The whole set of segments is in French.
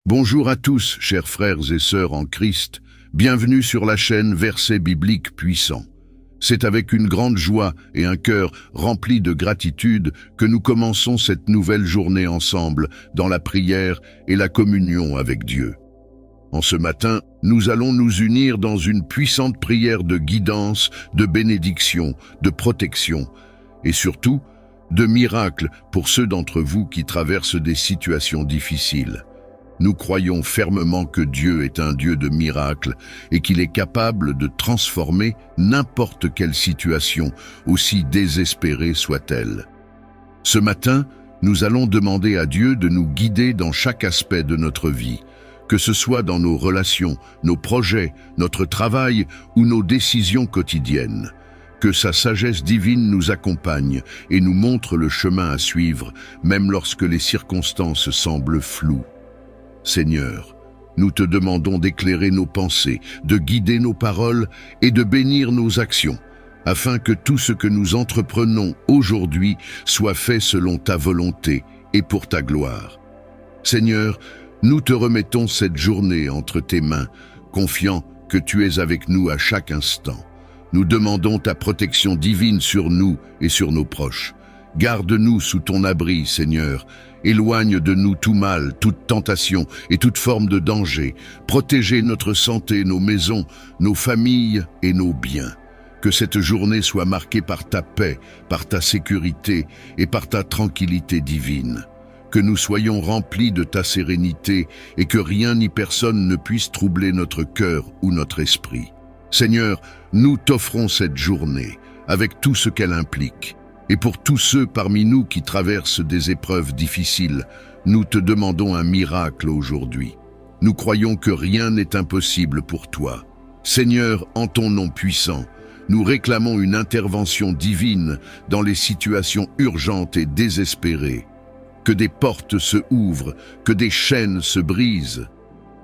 Bonjour à tous, chers frères et sœurs en Christ. Bienvenue sur la chaîne Versets bibliques puissants. C'est avec une grande joie et un cœur rempli de gratitude que nous commençons cette nouvelle journée ensemble dans la prière et la communion avec Dieu. En ce matin, nous allons nous unir dans une puissante prière de guidance, de bénédiction, de protection et surtout de miracle pour ceux d'entre vous qui traversent des situations difficiles. Nous croyons fermement que Dieu est un Dieu de miracles et qu'il est capable de transformer n'importe quelle situation, aussi désespérée soit-elle. Ce matin, nous allons demander à Dieu de nous guider dans chaque aspect de notre vie, que ce soit dans nos relations, nos projets, notre travail ou nos décisions quotidiennes. Que sa sagesse divine nous accompagne et nous montre le chemin à suivre, même lorsque les circonstances semblent floues. Seigneur, nous te demandons d'éclairer nos pensées, de guider nos paroles et de bénir nos actions, afin que tout ce que nous entreprenons aujourd'hui soit fait selon ta volonté et pour ta gloire. Seigneur, nous te remettons cette journée entre tes mains, confiants que tu es avec nous à chaque instant. Nous demandons ta protection divine sur nous et sur nos proches. Garde-nous sous ton abri, Seigneur. Éloigne de nous tout mal, toute tentation et toute forme de danger. Protégez notre santé, nos maisons, nos familles et nos biens. Que cette journée soit marquée par ta paix, par ta sécurité et par ta tranquillité divine. Que nous soyons remplis de ta sérénité et que rien ni personne ne puisse troubler notre cœur ou notre esprit. Seigneur, nous t'offrons cette journée avec tout ce qu'elle implique. Et pour tous ceux parmi nous qui traversent des épreuves difficiles, nous te demandons un miracle aujourd'hui. Nous croyons que rien n'est impossible pour toi. Seigneur, en ton nom puissant, nous réclamons une intervention divine dans les situations urgentes et désespérées. Que des portes se ouvrent, que des chaînes se brisent,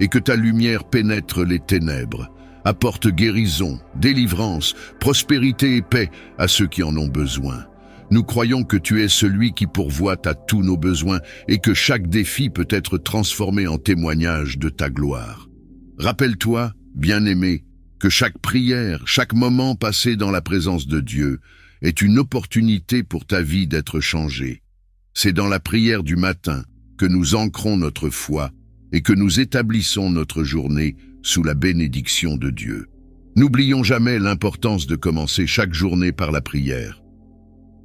et que ta lumière pénètre les ténèbres. Apporte guérison, délivrance, prospérité et paix à ceux qui en ont besoin. Nous croyons que tu es celui qui pourvoit à tous nos besoins et que chaque défi peut être transformé en témoignage de ta gloire. Rappelle-toi, bien-aimé, que chaque prière, chaque moment passé dans la présence de Dieu est une opportunité pour ta vie d'être changée. C'est dans la prière du matin que nous ancrons notre foi et que nous établissons notre journée sous la bénédiction de Dieu. N'oublions jamais l'importance de commencer chaque journée par la prière.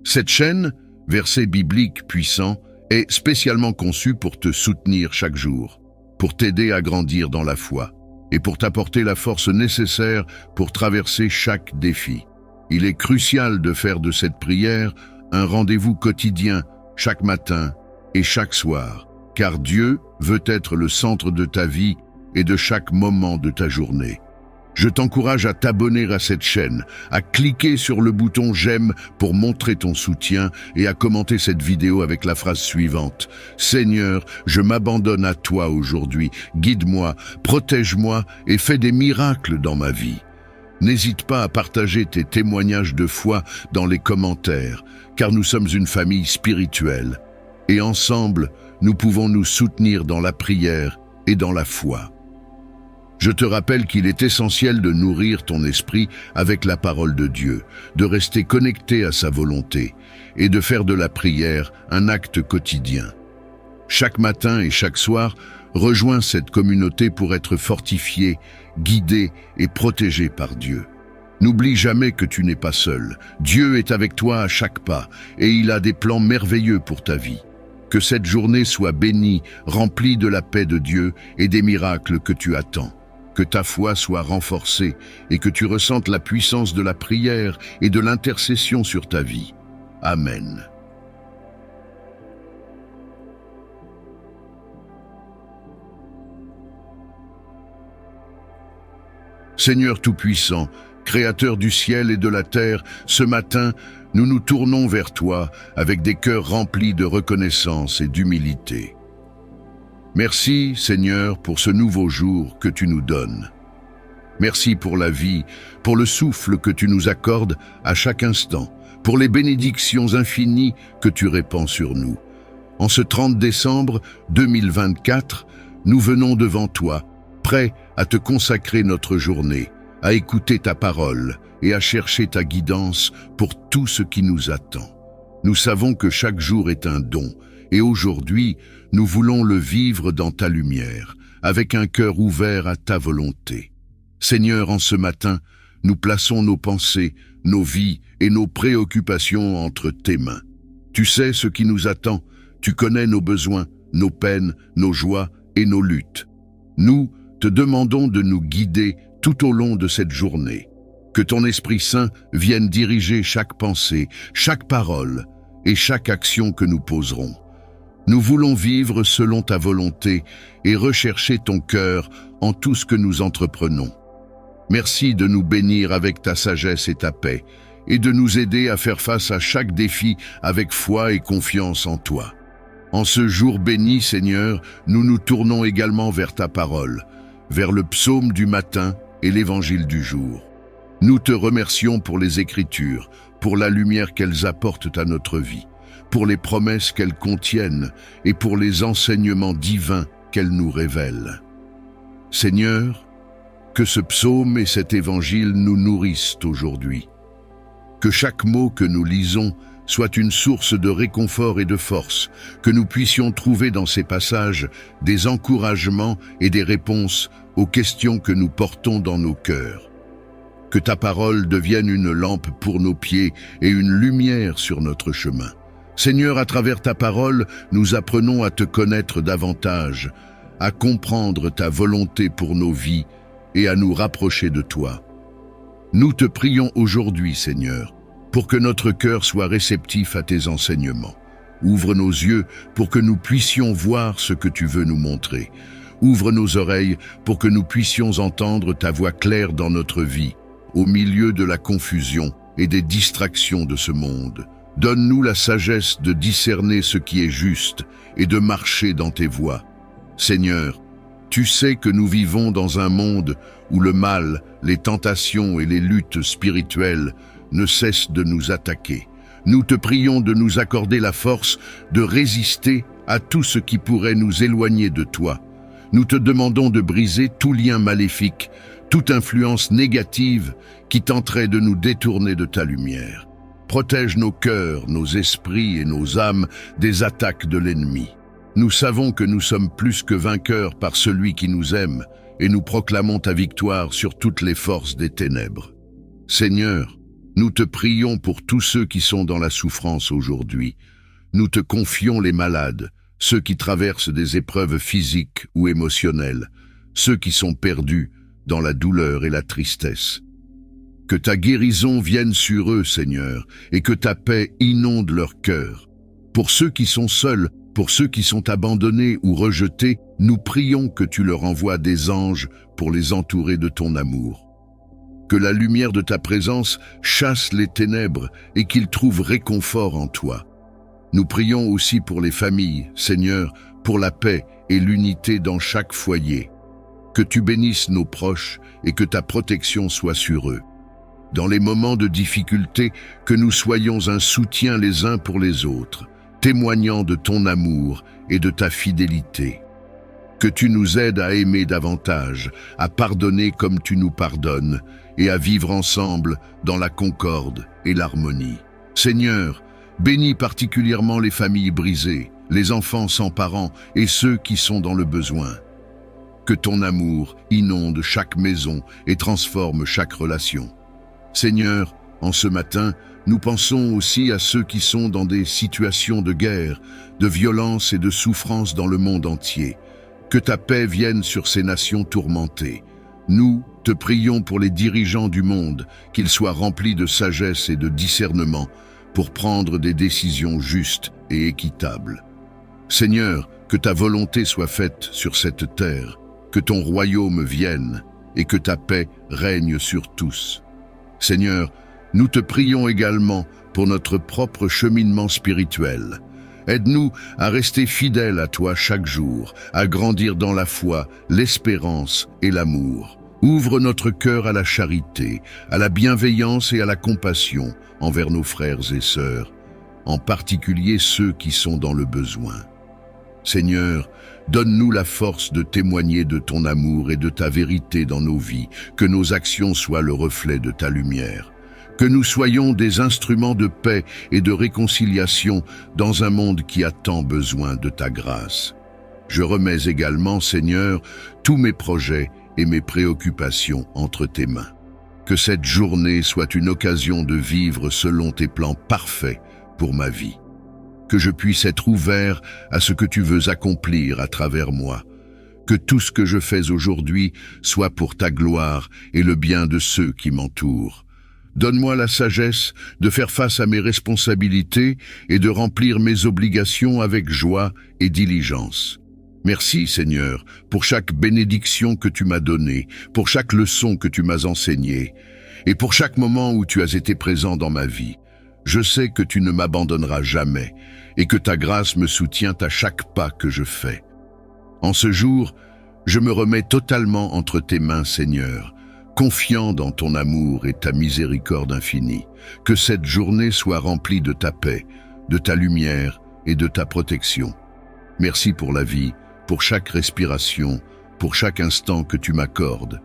Cette chaîne, Versets bibliques puissants, est spécialement conçue pour te soutenir chaque jour, pour t'aider à grandir dans la foi et pour t'apporter la force nécessaire pour traverser chaque défi. Il est crucial de faire de cette prière un rendez-vous quotidien, chaque matin et chaque soir, car Dieu veut être le centre de ta vie et de chaque moment de ta journée. Je t'encourage à t'abonner à cette chaîne, à cliquer sur le bouton j'aime pour montrer ton soutien et à commenter cette vidéo avec la phrase suivante. Seigneur, je m'abandonne à toi aujourd'hui. Guide-moi, protège-moi et fais des miracles dans ma vie. N'hésite pas à partager tes témoignages de foi dans les commentaires, car nous sommes une famille spirituelle. Et ensemble, nous pouvons nous soutenir dans la prière et dans la foi. Je te rappelle qu'il est essentiel de nourrir ton esprit avec la parole de Dieu, de rester connecté à sa volonté et de faire de la prière un acte quotidien. Chaque matin et chaque soir, rejoins cette communauté pour être fortifié, guidé et protégé par Dieu. N'oublie jamais que tu n'es pas seul. Dieu est avec toi à chaque pas et il a des plans merveilleux pour ta vie. Que cette journée soit bénie, remplie de la paix de Dieu et des miracles que tu attends. Que ta foi soit renforcée et que tu ressentes la puissance de la prière et de l'intercession sur ta vie. Amen. Seigneur Tout-Puissant, Créateur du ciel et de la terre, ce matin, nous nous tournons vers toi avec des cœurs remplis de reconnaissance et d'humilité. Merci, Seigneur, pour ce nouveau jour que tu nous donnes. Merci pour la vie, pour le souffle que tu nous accordes à chaque instant, pour les bénédictions infinies que tu répands sur nous. En ce 30 décembre 2024, nous venons devant toi, prêts à te consacrer notre journée, à écouter ta parole et à chercher ta guidance pour tout ce qui nous attend. Nous savons que chaque jour est un don, et aujourd'hui, nous voulons le vivre dans ta lumière, avec un cœur ouvert à ta volonté. Seigneur, en ce matin, nous plaçons nos pensées, nos vies et nos préoccupations entre tes mains. Tu sais ce qui nous attend, tu connais nos besoins, nos peines, nos joies et nos luttes. Nous te demandons de nous guider tout au long de cette journée. Que ton Esprit Saint vienne diriger chaque pensée, chaque parole et chaque action que nous poserons. Nous voulons vivre selon ta volonté et rechercher ton cœur en tout ce que nous entreprenons. Merci de nous bénir avec ta sagesse et ta paix, et de nous aider à faire face à chaque défi avec foi et confiance en toi. En ce jour béni, Seigneur, nous nous tournons également vers ta parole, vers le psaume du matin et l'évangile du jour. Nous te remercions pour les Écritures, pour la lumière qu'elles apportent à notre vie, pour les promesses qu'elles contiennent et pour les enseignements divins qu'elles nous révèlent. Seigneur, que ce psaume et cet évangile nous nourrissent aujourd'hui. Que chaque mot que nous lisons soit une source de réconfort et de force, que nous puissions trouver dans ces passages des encouragements et des réponses aux questions que nous portons dans nos cœurs. Que ta parole devienne une lampe pour nos pieds et une lumière sur notre chemin. Seigneur, à travers ta parole, nous apprenons à te connaître davantage, à comprendre ta volonté pour nos vies et à nous rapprocher de toi. Nous te prions aujourd'hui, Seigneur, pour que notre cœur soit réceptif à tes enseignements. Ouvre nos yeux pour que nous puissions voir ce que tu veux nous montrer. Ouvre nos oreilles pour que nous puissions entendre ta voix claire dans notre vie, au milieu de la confusion et des distractions de ce monde. Donne-nous la sagesse de discerner ce qui est juste et de marcher dans tes voies. Seigneur, tu sais que nous vivons dans un monde où le mal, les tentations et les luttes spirituelles ne cessent de nous attaquer. Nous te prions de nous accorder la force de résister à tout ce qui pourrait nous éloigner de toi. Nous te demandons de briser tout lien maléfique, toute influence négative qui tenterait de nous détourner de ta lumière. Protège nos cœurs, nos esprits et nos âmes des attaques de l'ennemi. Nous savons que nous sommes plus que vainqueurs par celui qui nous aime, et nous proclamons ta victoire sur toutes les forces des ténèbres. Seigneur, nous te prions pour tous ceux qui sont dans la souffrance aujourd'hui. Nous te confions les malades, ceux qui traversent des épreuves physiques ou émotionnelles, ceux qui sont perdus dans la douleur et la tristesse. Que ta guérison vienne sur eux, Seigneur, et que ta paix inonde leur cœur. Pour ceux qui sont seuls, pour ceux qui sont abandonnés ou rejetés, nous prions que tu leur envoies des anges pour les entourer de ton amour. Que la lumière de ta présence chasse les ténèbres et qu'ils trouvent réconfort en toi. Nous prions aussi pour les familles, Seigneur, pour la paix et l'unité dans chaque foyer. Que tu bénisses nos proches et que ta protection soit sur eux. Dans les moments de difficulté, que nous soyons un soutien les uns pour les autres, témoignant de ton amour et de ta fidélité. Que tu nous aides à aimer davantage, à pardonner comme tu nous pardonnes, et à vivre ensemble dans la concorde et l'harmonie. Seigneur, bénis particulièrement les familles brisées, les enfants sans parents et ceux qui sont dans le besoin. Que ton amour inonde chaque maison et transforme chaque relation. Seigneur, en ce matin, nous pensons aussi à ceux qui sont dans des situations de guerre, de violence et de souffrance dans le monde entier. Que ta paix vienne sur ces nations tourmentées. Nous te prions pour les dirigeants du monde, qu'ils soient remplis de sagesse et de discernement pour prendre des décisions justes et équitables. Seigneur, que ta volonté soit faite sur cette terre, que ton royaume vienne et que ta paix règne sur tous. Seigneur, nous te prions également pour notre propre cheminement spirituel. Aide-nous à rester fidèles à toi chaque jour, à grandir dans la foi, l'espérance et l'amour. Ouvre notre cœur à la charité, à la bienveillance et à la compassion envers nos frères et sœurs, en particulier ceux qui sont dans le besoin. Seigneur, donne-nous la force de témoigner de ton amour et de ta vérité dans nos vies, que nos actions soient le reflet de ta lumière. Que nous soyons des instruments de paix et de réconciliation dans un monde qui a tant besoin de ta grâce. Je remets également, Seigneur, tous mes projets et mes préoccupations entre tes mains. Que cette journée soit une occasion de vivre selon tes plans parfaits pour ma vie. Que je puisse être ouvert à ce que tu veux accomplir à travers moi. Que tout ce que je fais aujourd'hui soit pour ta gloire et le bien de ceux qui m'entourent. Donne-moi la sagesse de faire face à mes responsabilités et de remplir mes obligations avec joie et diligence. Merci, Seigneur, pour chaque bénédiction que tu m'as donnée, pour chaque leçon que tu m'as enseignée, et pour chaque moment où tu as été présent dans ma vie. Je sais que tu ne m'abandonneras jamais, et que ta grâce me soutient à chaque pas que je fais. En ce jour, je me remets totalement entre tes mains, Seigneur, confiant dans ton amour et ta miséricorde infinie. Que cette journée soit remplie de ta paix, de ta lumière et de ta protection. Merci pour la vie, pour chaque respiration, pour chaque instant que tu m'accordes.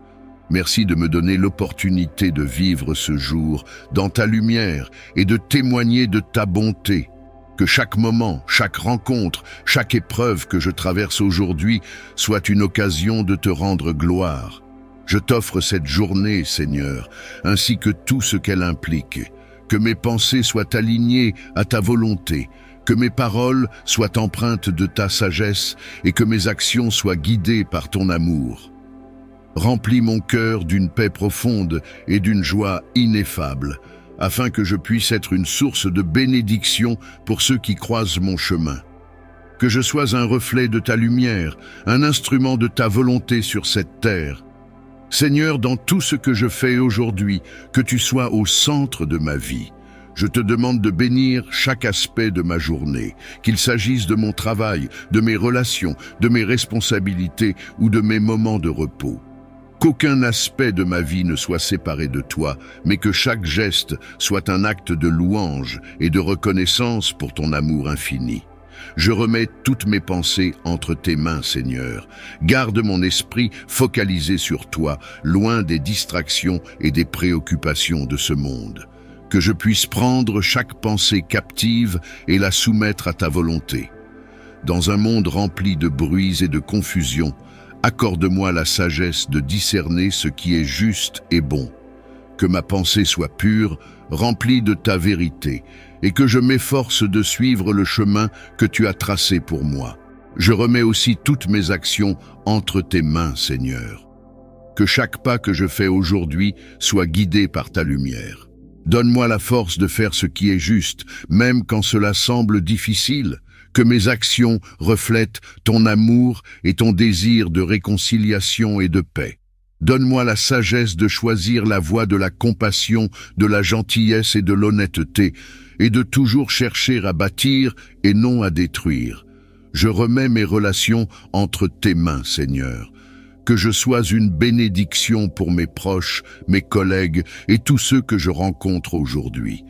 Merci de me donner l'opportunité de vivre ce jour dans ta lumière et de témoigner de ta bonté. Que chaque moment, chaque rencontre, chaque épreuve que je traverse aujourd'hui soit une occasion de te rendre gloire. Je t'offre cette journée, Seigneur, ainsi que tout ce qu'elle implique. Que mes pensées soient alignées à ta volonté, que mes paroles soient empreintes de ta sagesse et que mes actions soient guidées par ton amour. Remplis mon cœur d'une paix profonde et d'une joie ineffable, afin que je puisse être une source de bénédiction pour ceux qui croisent mon chemin. Que je sois un reflet de ta lumière, un instrument de ta volonté sur cette terre. Seigneur, dans tout ce que je fais aujourd'hui, que tu sois au centre de ma vie. Je te demande de bénir chaque aspect de ma journée, qu'il s'agisse de mon travail, de mes relations, de mes responsabilités ou de mes moments de repos. Qu'aucun aspect de ma vie ne soit séparé de toi, mais que chaque geste soit un acte de louange et de reconnaissance pour ton amour infini. Je remets toutes mes pensées entre tes mains, Seigneur. Garde mon esprit focalisé sur toi, loin des distractions et des préoccupations de ce monde. Que je puisse prendre chaque pensée captive et la soumettre à ta volonté. Dans un monde rempli de bruits et de confusion, accorde-moi la sagesse de discerner ce qui est juste et bon. Que ma pensée soit pure, remplie de ta vérité, et que je m'efforce de suivre le chemin que tu as tracé pour moi. Je remets aussi toutes mes actions entre tes mains, Seigneur. Que chaque pas que je fais aujourd'hui soit guidé par ta lumière. Donne-moi la force de faire ce qui est juste, même quand cela semble difficile. Que mes actions reflètent ton amour et ton désir de réconciliation et de paix. Donne-moi la sagesse de choisir la voie de la compassion, de la gentillesse et de l'honnêteté, et de toujours chercher à bâtir et non à détruire. Je remets mes relations entre tes mains, Seigneur. Que je sois une bénédiction pour mes proches, mes collègues et tous ceux que je rencontre aujourd'hui.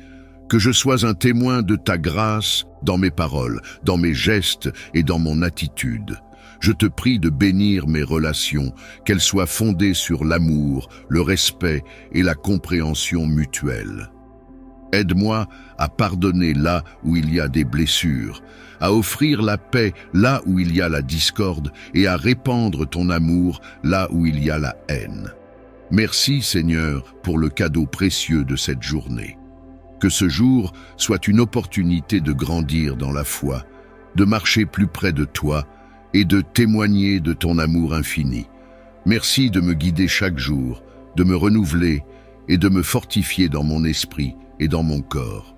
Que je sois un témoin de ta grâce dans mes paroles, dans mes gestes et dans mon attitude. Je te prie de bénir mes relations, qu'elles soient fondées sur l'amour, le respect et la compréhension mutuelle. Aide-moi à pardonner là où il y a des blessures, à offrir la paix là où il y a la discorde et à répandre ton amour là où il y a la haine. Merci, Seigneur, pour le cadeau précieux de cette journée. Que ce jour soit une opportunité de grandir dans la foi, de marcher plus près de toi et de témoigner de ton amour infini. Merci de me guider chaque jour, de me renouveler et de me fortifier dans mon esprit et dans mon corps.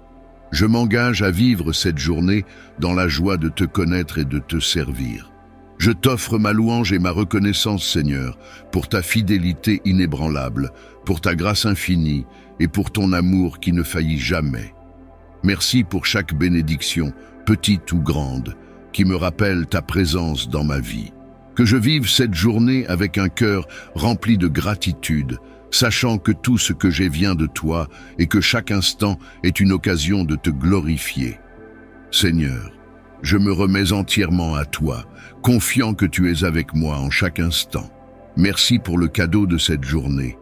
Je m'engage à vivre cette journée dans la joie de te connaître et de te servir. Je t'offre ma louange et ma reconnaissance, Seigneur, pour ta fidélité inébranlable, pour ta grâce infinie et pour ton amour qui ne faillit jamais. Merci pour chaque bénédiction, petite ou grande, qui me rappelle ta présence dans ma vie. Que je vive cette journée avec un cœur rempli de gratitude, sachant que tout ce que j'ai vient de toi et que chaque instant est une occasion de te glorifier. Seigneur, Je me remets entièrement à toi, confiant que tu es avec moi en chaque instant. Merci pour le cadeau de cette journée,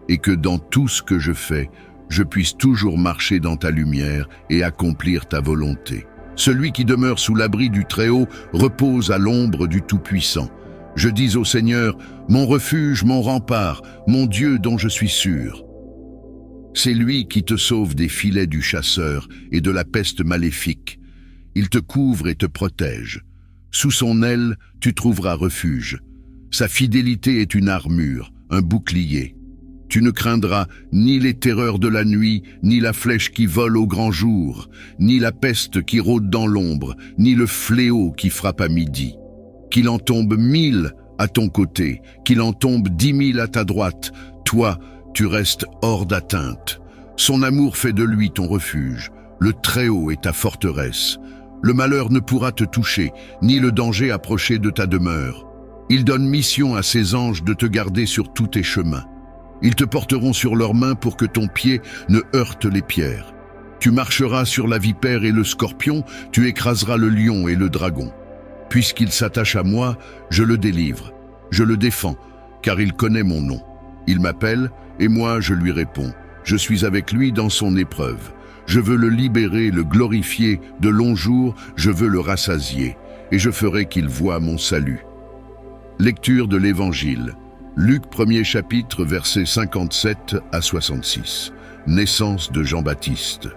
et que dans tout ce que je fais, je puisse toujours marcher dans ta lumière et accomplir ta volonté. Celui qui demeure sous l'abri du Très-Haut repose à l'ombre du Tout-Puissant. Je dis au Seigneur, mon refuge, mon rempart, mon Dieu dont je suis sûr. C'est lui qui te sauve des filets du chasseur et de la peste maléfique. Il te couvre et te protège. Sous son aile, tu trouveras refuge. Sa fidélité est une armure, un bouclier. Tu ne craindras ni les terreurs de la nuit, ni la flèche qui vole au grand jour, ni la peste qui rôde dans l'ombre, ni le fléau qui frappe à midi. Qu'il en tombe 1000 à ton côté, qu'il en tombe 10 000 à ta droite, toi, tu restes hors d'atteinte. Son amour fait de lui ton refuge, le Très-Haut est ta forteresse. Le malheur ne pourra te toucher, ni le danger approcher de ta demeure. Il donne mission à ses anges de te garder sur tous tes chemins. Ils te porteront sur leurs mains pour que ton pied ne heurte les pierres. Tu marcheras sur la vipère et le scorpion, tu écraseras le lion et le dragon. Puisqu'il s'attache à moi, je le délivre, je le défends, car il connaît mon nom. Il m'appelle, et moi je lui réponds. Je suis avec lui dans son épreuve. Je veux le libérer, le glorifier, de longs jours, je veux le rassasier, et je ferai qu'il voie mon salut. Lecture de l'Évangile. Luc 1er chapitre, versets 57 à 66. Naissance de Jean-Baptiste.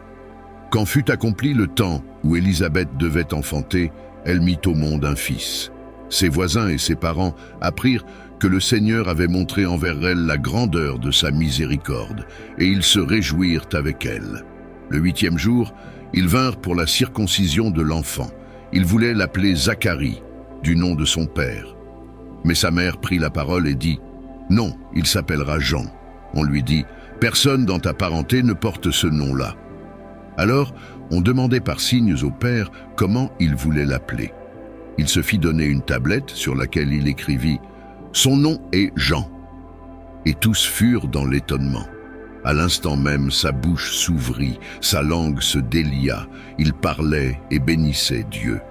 Quand fut accompli le temps où Élisabeth devait enfanter, elle mit au monde un fils. Ses voisins et ses parents apprirent que le Seigneur avait montré envers elle la grandeur de sa miséricorde, et ils se réjouirent avec elle. Le 8e jour, ils vinrent pour la circoncision de l'enfant. Ils voulaient l'appeler Zacharie, du nom de son père. Mais sa mère prit la parole et dit « Non, il s'appellera Jean ». On lui dit « Personne dans ta parenté ne porte ce nom-là ». Alors, on demandait par signes au père comment il voulait l'appeler. Il se fit donner une tablette sur laquelle il écrivit « Son nom est Jean ». Et tous furent dans l'étonnement. À l'instant même, sa bouche s'ouvrit, sa langue se délia, il parlait et bénissait Dieu.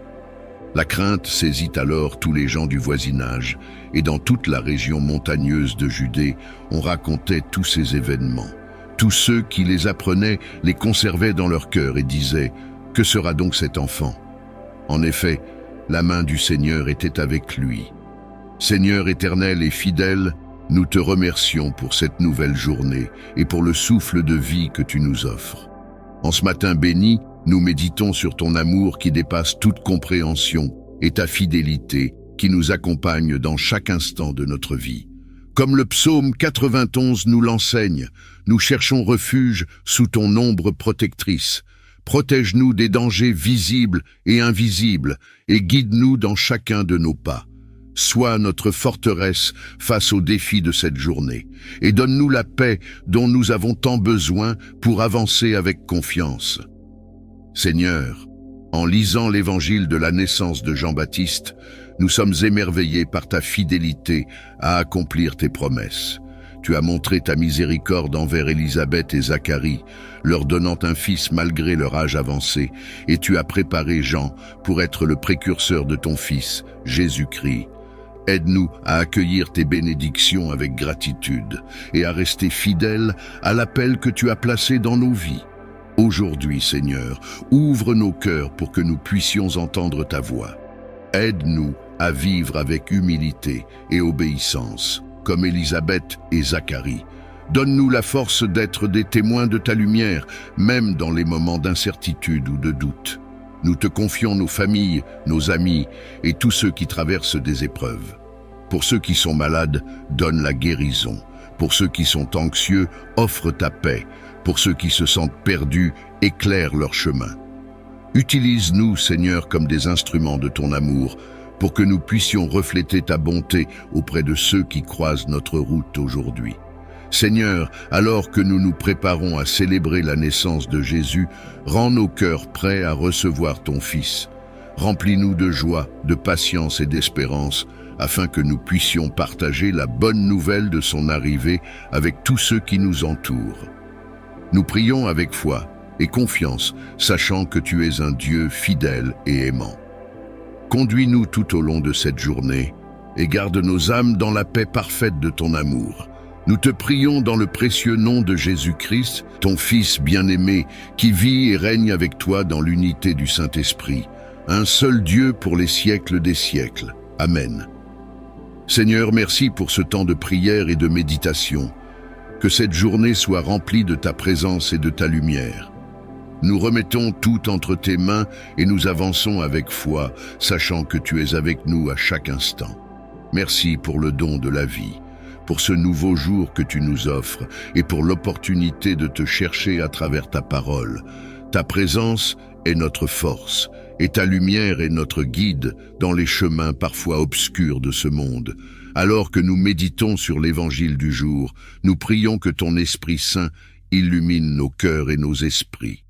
La crainte saisit alors tous les gens du voisinage, et dans toute la région montagneuse de Judée, on racontait tous ces événements. Tous ceux qui les apprenaient les conservaient dans leur cœur et disaient « Que sera donc cet enfant ?» En effet, la main du Seigneur était avec lui. Seigneur éternel et fidèle, nous te remercions pour cette nouvelle journée et pour le souffle de vie que tu nous offres. En ce matin béni, nous méditons sur ton amour qui dépasse toute compréhension et ta fidélité qui nous accompagne dans chaque instant de notre vie. Comme le psaume 91 nous l'enseigne, nous cherchons refuge sous ton ombre protectrice. Protège-nous des dangers visibles et invisibles et guide-nous dans chacun de nos pas. Sois notre forteresse face aux défis de cette journée et donne-nous la paix dont nous avons tant besoin pour avancer avec confiance. Seigneur, en lisant l'évangile de la naissance de Jean-Baptiste, nous sommes émerveillés par ta fidélité à accomplir tes promesses. Tu as montré ta miséricorde envers Élisabeth et Zacharie, leur donnant un fils malgré leur âge avancé, et tu as préparé Jean pour être le précurseur de ton fils, Jésus-Christ. Aide-nous à accueillir tes bénédictions avec gratitude et à rester fidèles à l'appel que tu as placé dans nos vies. Aujourd'hui, Seigneur, ouvre nos cœurs pour que nous puissions entendre ta voix. Aide-nous à vivre avec humilité et obéissance, comme Élisabeth et Zacharie. Donne-nous la force d'être des témoins de ta lumière, même dans les moments d'incertitude ou de doute. Nous te confions nos familles, nos amis et tous ceux qui traversent des épreuves. Pour ceux qui sont malades, donne la guérison. Pour ceux qui sont anxieux, offre ta paix. Pour ceux qui se sentent perdus, éclaire leur chemin. Utilise-nous, Seigneur, comme des instruments de ton amour, pour que nous puissions refléter ta bonté auprès de ceux qui croisent notre route aujourd'hui. Seigneur, alors que nous nous préparons à célébrer la naissance de Jésus, rends nos cœurs prêts à recevoir ton Fils. Remplis-nous de joie, de patience et d'espérance, afin que nous puissions partager la bonne nouvelle de son arrivée avec tous ceux qui nous entourent. Nous prions avec foi et confiance, sachant que tu es un Dieu fidèle et aimant. Conduis-nous tout au long de cette journée et garde nos âmes dans la paix parfaite de ton amour. Nous te prions dans le précieux nom de Jésus-Christ, ton Fils bien-aimé, qui vit et règne avec toi dans l'unité du Saint-Esprit, un seul Dieu pour les siècles des siècles. Amen. Seigneur, merci pour ce temps de prière et de méditation. Que cette journée soit remplie de ta présence et de ta lumière. Nous remettons tout entre tes mains et nous avançons avec foi, sachant que tu es avec nous à chaque instant. Merci pour le don de la vie, pour ce nouveau jour que tu nous offres et pour l'opportunité de te chercher à travers ta parole. Ta présence est notre force et ta lumière est notre guide dans les chemins parfois obscurs de ce monde. Alors que nous méditons sur l'évangile du jour, nous prions que ton Esprit Saint illumine nos cœurs et nos esprits.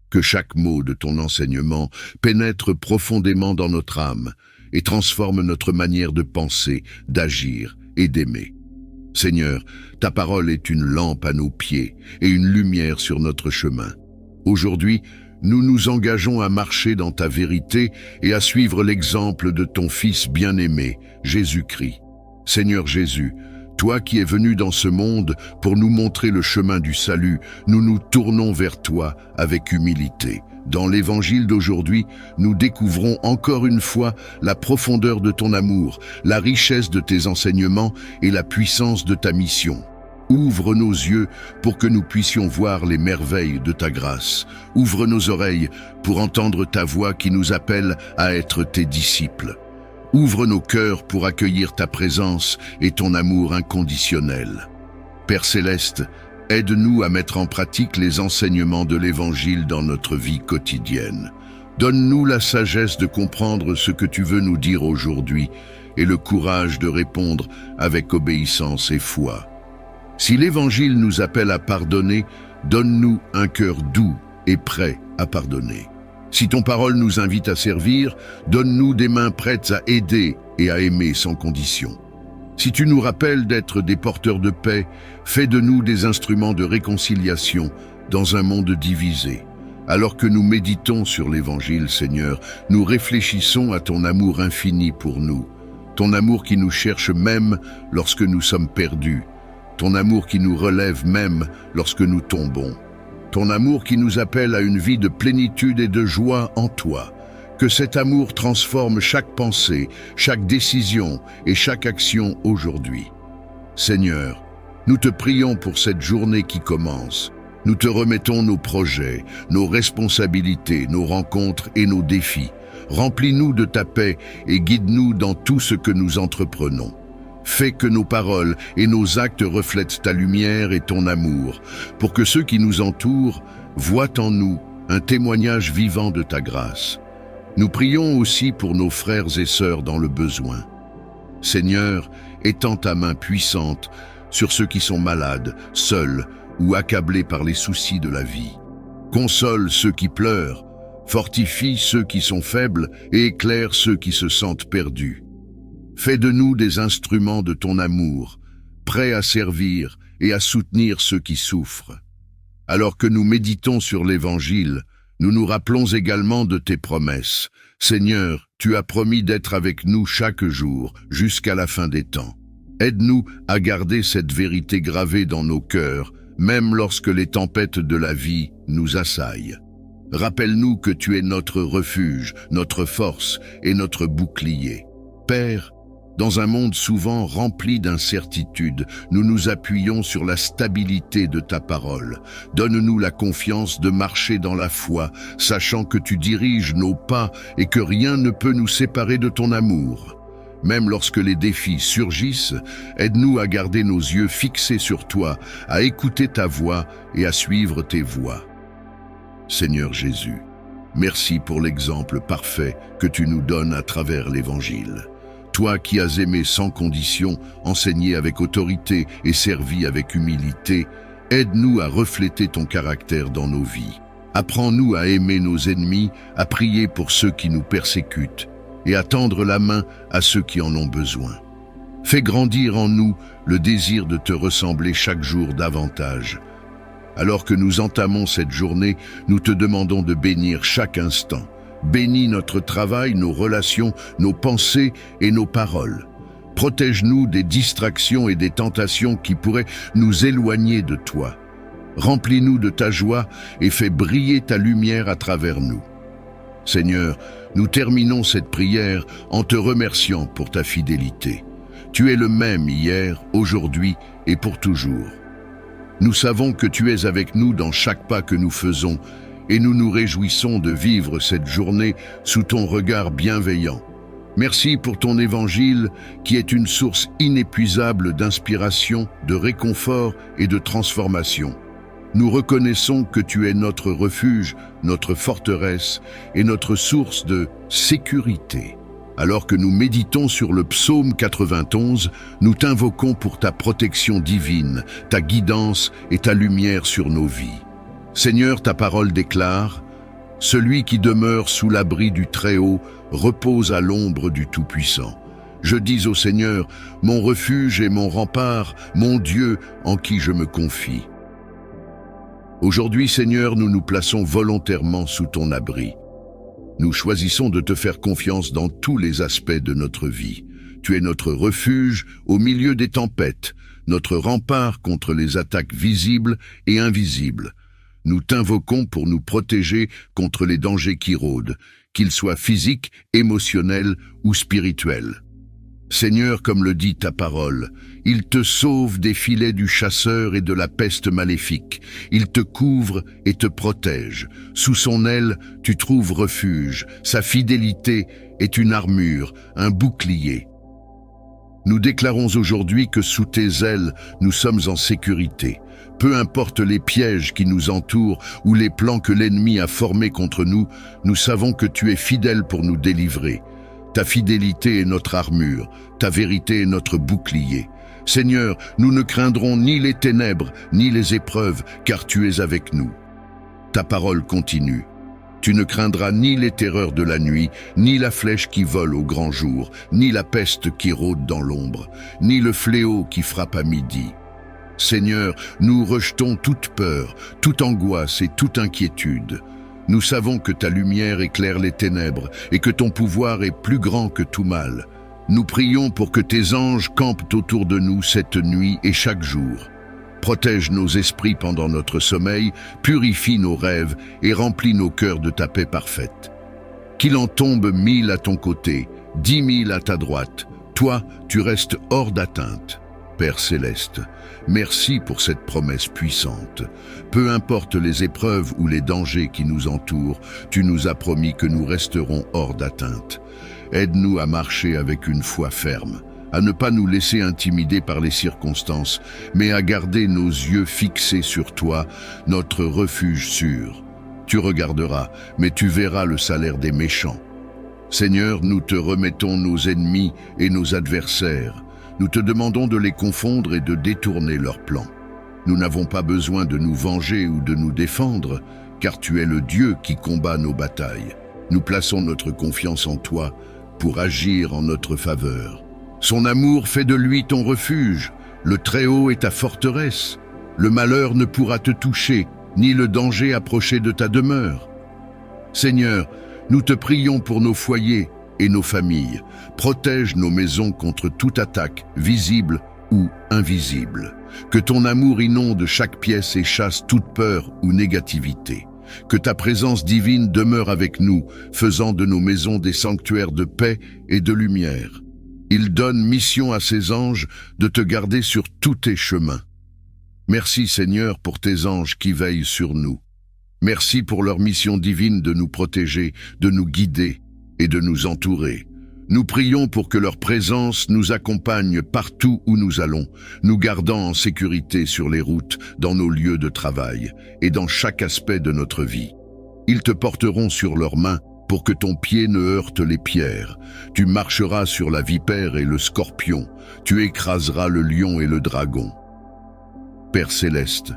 Que chaque mot de ton enseignement pénètre profondément dans notre âme et transforme notre manière de penser, d'agir et d'aimer. Seigneur, ta parole est une lampe à nos pieds et une lumière sur notre chemin. Aujourd'hui, nous nous engageons à marcher dans ta vérité et à suivre l'exemple de ton Fils bien-aimé, Jésus-Christ. Seigneur Jésus, toi qui es venu dans ce monde pour nous montrer le chemin du salut, nous nous tournons vers toi avec humilité. Dans l'évangile d'aujourd'hui, nous découvrons encore une fois la profondeur de ton amour, la richesse de tes enseignements et la puissance de ta mission. Ouvre nos yeux pour que nous puissions voir les merveilles de ta grâce. Ouvre nos oreilles pour entendre ta voix qui nous appelle à être tes disciples. Ouvre nos cœurs pour accueillir ta présence et ton amour inconditionnel. Père Céleste, aide-nous à mettre en pratique les enseignements de l'Évangile dans notre vie quotidienne. Donne-nous la sagesse de comprendre ce que tu veux nous dire aujourd'hui et le courage de répondre avec obéissance et foi. Si l'Évangile nous appelle à pardonner, donne-nous un cœur doux et prêt à pardonner. Si ton parole nous invite à servir, donne-nous des mains prêtes à aider et à aimer sans condition. Si tu nous rappelles d'être des porteurs de paix, fais de nous des instruments de réconciliation dans un monde divisé. Alors que nous méditons sur l'Évangile, Seigneur, nous réfléchissons à ton amour infini pour nous, ton amour qui nous cherche même lorsque nous sommes perdus, ton amour qui nous relève même lorsque nous tombons, ton amour qui nous appelle à une vie de plénitude et de joie en toi. Que cet amour transforme chaque pensée, chaque décision et chaque action aujourd'hui. Seigneur, nous te prions pour cette journée qui commence. Nous te remettons nos projets, nos responsabilités, nos rencontres et nos défis. Remplis-nous de ta paix et guide-nous dans tout ce que nous entreprenons. Fais que nos paroles et nos actes reflètent ta lumière et ton amour, pour que ceux qui nous entourent voient en nous un témoignage vivant de ta grâce. Nous prions aussi pour nos frères et sœurs dans le besoin. Seigneur, étends ta main puissante sur ceux qui sont malades, seuls ou accablés par les soucis de la vie. Console ceux qui pleurent, fortifie ceux qui sont faibles et éclaire ceux qui se sentent perdus. Fais de nous des instruments de ton amour, prêts à servir et à soutenir ceux qui souffrent. Alors que nous méditons sur l'Évangile, nous nous rappelons également de tes promesses. Seigneur, tu as promis d'être avec nous chaque jour, jusqu'à la fin des temps. Aide-nous à garder cette vérité gravée dans nos cœurs, même lorsque les tempêtes de la vie nous assaillent. Rappelle-nous que tu es notre refuge, notre force et notre bouclier. Père, dans un monde souvent rempli d'incertitudes, nous nous appuyons sur la stabilité de ta parole. Donne-nous la confiance de marcher dans la foi, sachant que tu diriges nos pas et que rien ne peut nous séparer de ton amour. Même lorsque les défis surgissent, aide-nous à garder nos yeux fixés sur toi, à écouter ta voix et à suivre tes voies. Seigneur Jésus, merci pour l'exemple parfait que tu nous donnes à travers l'Évangile. Toi qui as aimé sans condition, enseigné avec autorité et servi avec humilité, aide-nous à refléter ton caractère dans nos vies. Apprends-nous à aimer nos ennemis, à prier pour ceux qui nous persécutent et à tendre la main à ceux qui en ont besoin. Fais grandir en nous le désir de te ressembler chaque jour davantage. Alors que nous entamons cette journée, nous te demandons de bénir chaque instant. Bénis notre travail, nos relations, nos pensées et nos paroles. Protège-nous des distractions et des tentations qui pourraient nous éloigner de toi. Remplis-nous de ta joie et fais briller ta lumière à travers nous. Seigneur, nous terminons cette prière en te remerciant pour ta fidélité. Tu es le même hier, aujourd'hui et pour toujours. Nous savons que tu es avec nous dans chaque pas que nous faisons et nous nous réjouissons de vivre cette journée sous ton regard bienveillant. Merci pour ton évangile qui est une source inépuisable d'inspiration, de réconfort et de transformation. Nous reconnaissons que tu es notre refuge, notre forteresse et notre source de sécurité. Alors que nous méditons sur le psaume 91, nous t'invoquons pour ta protection divine, ta guidance et ta lumière sur nos vies. Seigneur, ta parole déclare « Celui qui demeure sous l'abri du Très-Haut repose à l'ombre du Tout-Puissant. Je dis au Seigneur, mon refuge et mon rempart, mon Dieu en qui je me confie. » Aujourd'hui, Seigneur, nous nous plaçons volontairement sous ton abri. Nous choisissons de te faire confiance dans tous les aspects de notre vie. Tu es notre refuge au milieu des tempêtes, notre rempart contre les attaques visibles et invisibles. Nous t'invoquons pour nous protéger contre les dangers qui rôdent, qu'ils soient physiques, émotionnels ou spirituels. Seigneur, comme le dit ta parole, il te sauve des filets du chasseur et de la peste maléfique. Il te couvre et te protège. Sous son aile, tu trouves refuge. Sa fidélité est une armure, un bouclier. Nous déclarons aujourd'hui que sous tes ailes, nous sommes en sécurité. Peu importe les pièges qui nous entourent ou les plans que l'ennemi a formés contre nous, nous savons que tu es fidèle pour nous délivrer. Ta fidélité est notre armure, ta vérité est notre bouclier. Seigneur, nous ne craindrons ni les ténèbres, ni les épreuves, car tu es avec nous. Ta parole continue. Tu ne craindras ni les terreurs de la nuit, ni la flèche qui vole au grand jour, ni la peste qui rôde dans l'ombre, ni le fléau qui frappe à midi. Seigneur, nous rejetons toute peur, toute angoisse et toute inquiétude. Nous savons que ta lumière éclaire les ténèbres et que ton pouvoir est plus grand que tout mal. Nous prions pour que tes anges campent autour de nous cette nuit et chaque jour. Protège nos esprits pendant notre sommeil, purifie nos rêves et remplis nos cœurs de ta paix parfaite. Qu'il en tombe 1000 à ton côté, 10 000 à ta droite, toi, tu restes hors d'atteinte. Père céleste, merci pour cette promesse puissante. Peu importe les épreuves ou les dangers qui nous entourent, tu nous as promis que nous resterons hors d'atteinte. Aide-nous à marcher avec une foi ferme, à ne pas nous laisser intimider par les circonstances, mais à garder nos yeux fixés sur toi, notre refuge sûr. Tu regarderas, mais tu verras le salaire des méchants. Seigneur, nous te remettons nos ennemis et nos adversaires. Nous te demandons de les confondre et de détourner leurs plans. Nous n'avons pas besoin de nous venger ou de nous défendre, car tu es le Dieu qui combat nos batailles. Nous plaçons notre confiance en toi pour agir en notre faveur. Son amour fait de lui ton refuge, le Très-Haut est ta forteresse. Le malheur ne pourra te toucher, ni le danger approcher de ta demeure. Seigneur, nous te prions pour nos foyers et nos familles. Protège nos maisons contre toute attaque, visible ou invisible. Que ton amour inonde chaque pièce et chasse toute peur ou négativité. Que ta présence divine demeure avec nous, faisant de nos maisons des sanctuaires de paix et de lumière. Il donne mission à ses anges de te garder sur tous tes chemins. Merci Seigneur pour tes anges qui veillent sur nous. Merci pour leur mission divine de nous protéger, de nous guider et de nous entourer. Nous prions pour que leur présence nous accompagne partout où nous allons, nous gardant en sécurité sur les routes, dans nos lieux de travail et dans chaque aspect de notre vie. Ils te porteront sur leurs mains pour que ton pied ne heurte les pierres. Tu marcheras sur la vipère et le scorpion. Tu écraseras le lion et le dragon. Père céleste,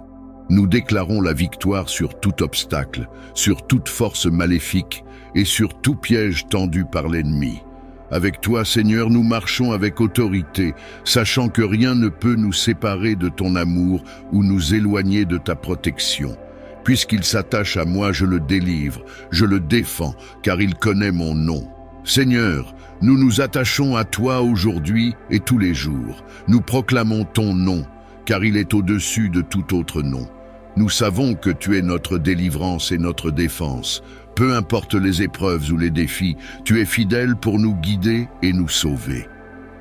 nous déclarons la victoire sur tout obstacle, sur toute force maléfique et sur tout piège tendu par l'ennemi. Avec toi, Seigneur, nous marchons avec autorité, sachant que rien ne peut nous séparer de ton amour ou nous éloigner de ta protection. Puisqu'il s'attache à moi, je le délivre, je le défends, car il connaît mon nom. Seigneur, nous nous attachons à toi aujourd'hui et tous les jours. Nous proclamons ton nom, car il est au-dessus de tout autre nom. Nous savons que tu es notre délivrance et notre défense. Peu importe les épreuves ou les défis, tu es fidèle pour nous guider et nous sauver.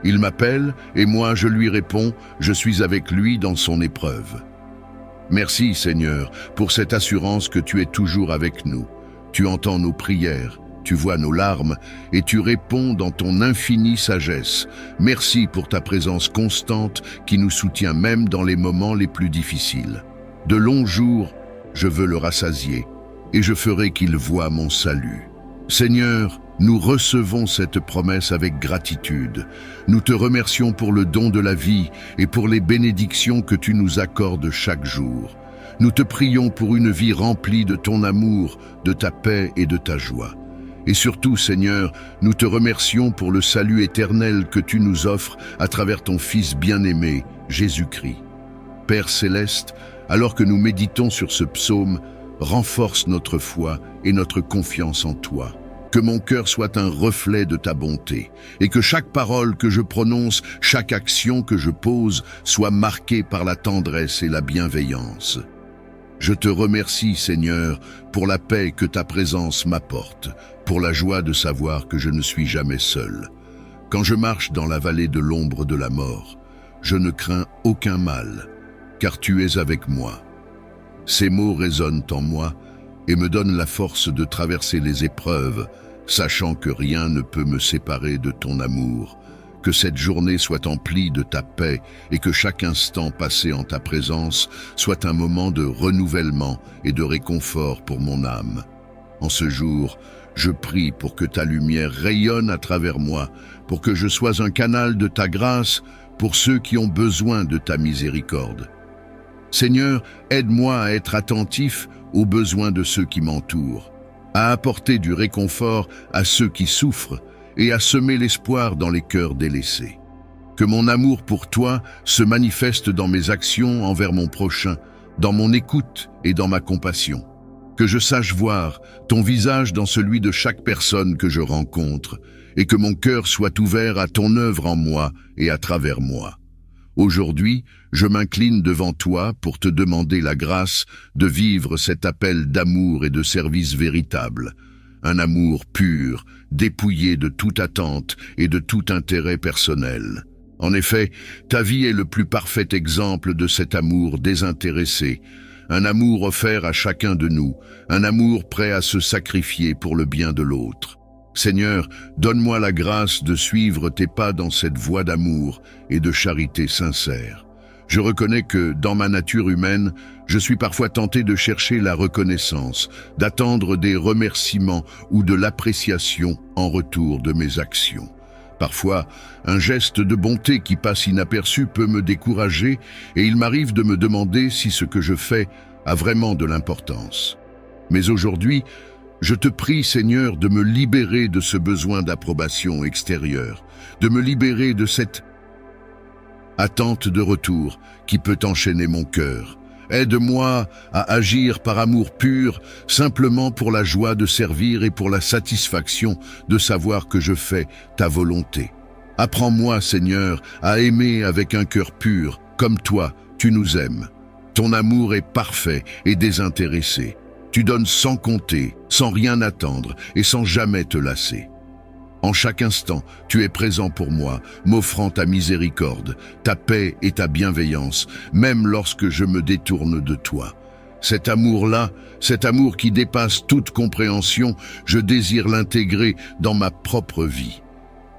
Il m'appelle et moi je lui réponds, je suis avec lui dans son épreuve. Merci Seigneur pour cette assurance que tu es toujours avec nous. Tu entends nos prières, tu vois nos larmes et tu réponds dans ton infinie sagesse. Merci pour ta présence constante qui nous soutient même dans les moments les plus difficiles. De longs jours, je veux le rassasier et je ferai qu'il voie mon salut. Seigneur, nous recevons cette promesse avec gratitude. Nous te remercions pour le don de la vie et pour les bénédictions que tu nous accordes chaque jour. Nous te prions pour une vie remplie de ton amour, de ta paix et de ta joie. Et surtout, Seigneur, nous te remercions pour le salut éternel que tu nous offres à travers ton Fils bien-aimé, Jésus-Christ. Père céleste, alors que nous méditons sur ce psaume, renforce notre foi et notre confiance en toi. Que mon cœur soit un reflet de ta bonté et que chaque parole que je prononce, chaque action que je pose soit marquée par la tendresse et la bienveillance. Je te remercie, Seigneur, pour la paix que ta présence m'apporte, pour la joie de savoir que je ne suis jamais seul. Quand je marche dans la vallée de l'ombre de la mort, je ne crains aucun mal, car tu es avec moi. Ces mots résonnent en moi et me donnent la force de traverser les épreuves, sachant que rien ne peut me séparer de ton amour. Que cette journée soit emplie de ta paix et que chaque instant passé en ta présence soit un moment de renouvellement et de réconfort pour mon âme. En ce jour, je prie pour que ta lumière rayonne à travers moi, pour que je sois un canal de ta grâce pour ceux qui ont besoin de ta miséricorde. Seigneur, aide-moi à être attentif aux besoins de ceux qui m'entourent, à apporter du réconfort à ceux qui souffrent et à semer l'espoir dans les cœurs délaissés. Que mon amour pour toi se manifeste dans mes actions envers mon prochain, dans mon écoute et dans ma compassion. Que je sache voir ton visage dans celui de chaque personne que je rencontre et que mon cœur soit ouvert à ton œuvre en moi et à travers moi. Aujourd'hui, je m'incline devant toi pour te demander la grâce de vivre cet appel d'amour et de service véritable. Un amour pur, dépouillé de toute attente et de tout intérêt personnel. En effet, ta vie est le plus parfait exemple de cet amour désintéressé, un amour offert à chacun de nous, un amour prêt à se sacrifier pour le bien de l'autre. Seigneur, donne-moi la grâce de suivre tes pas dans cette voie d'amour et de charité sincère. Je reconnais que, dans ma nature humaine, je suis parfois tenté de chercher la reconnaissance, d'attendre des remerciements ou de l'appréciation en retour de mes actions. Parfois, un geste de bonté qui passe inaperçu peut me décourager et il m'arrive de me demander si ce que je fais a vraiment de l'importance. Mais aujourd'hui, je te prie, Seigneur, de me libérer de ce besoin d'approbation extérieure, de me libérer de cette attente de retour qui peut enchaîner mon cœur. Aide-moi à agir par amour pur, simplement pour la joie de servir et pour la satisfaction de savoir que je fais ta volonté. Apprends-moi, Seigneur, à aimer avec un cœur pur, comme toi, tu nous aimes. Ton amour est parfait et désintéressé. Tu donnes sans compter, sans rien attendre et sans jamais te lasser. En chaque instant, tu es présent pour moi, m'offrant ta miséricorde, ta paix et ta bienveillance, même lorsque je me détourne de toi. Cet amour-là, cet amour qui dépasse toute compréhension, je désire l'intégrer dans ma propre vie.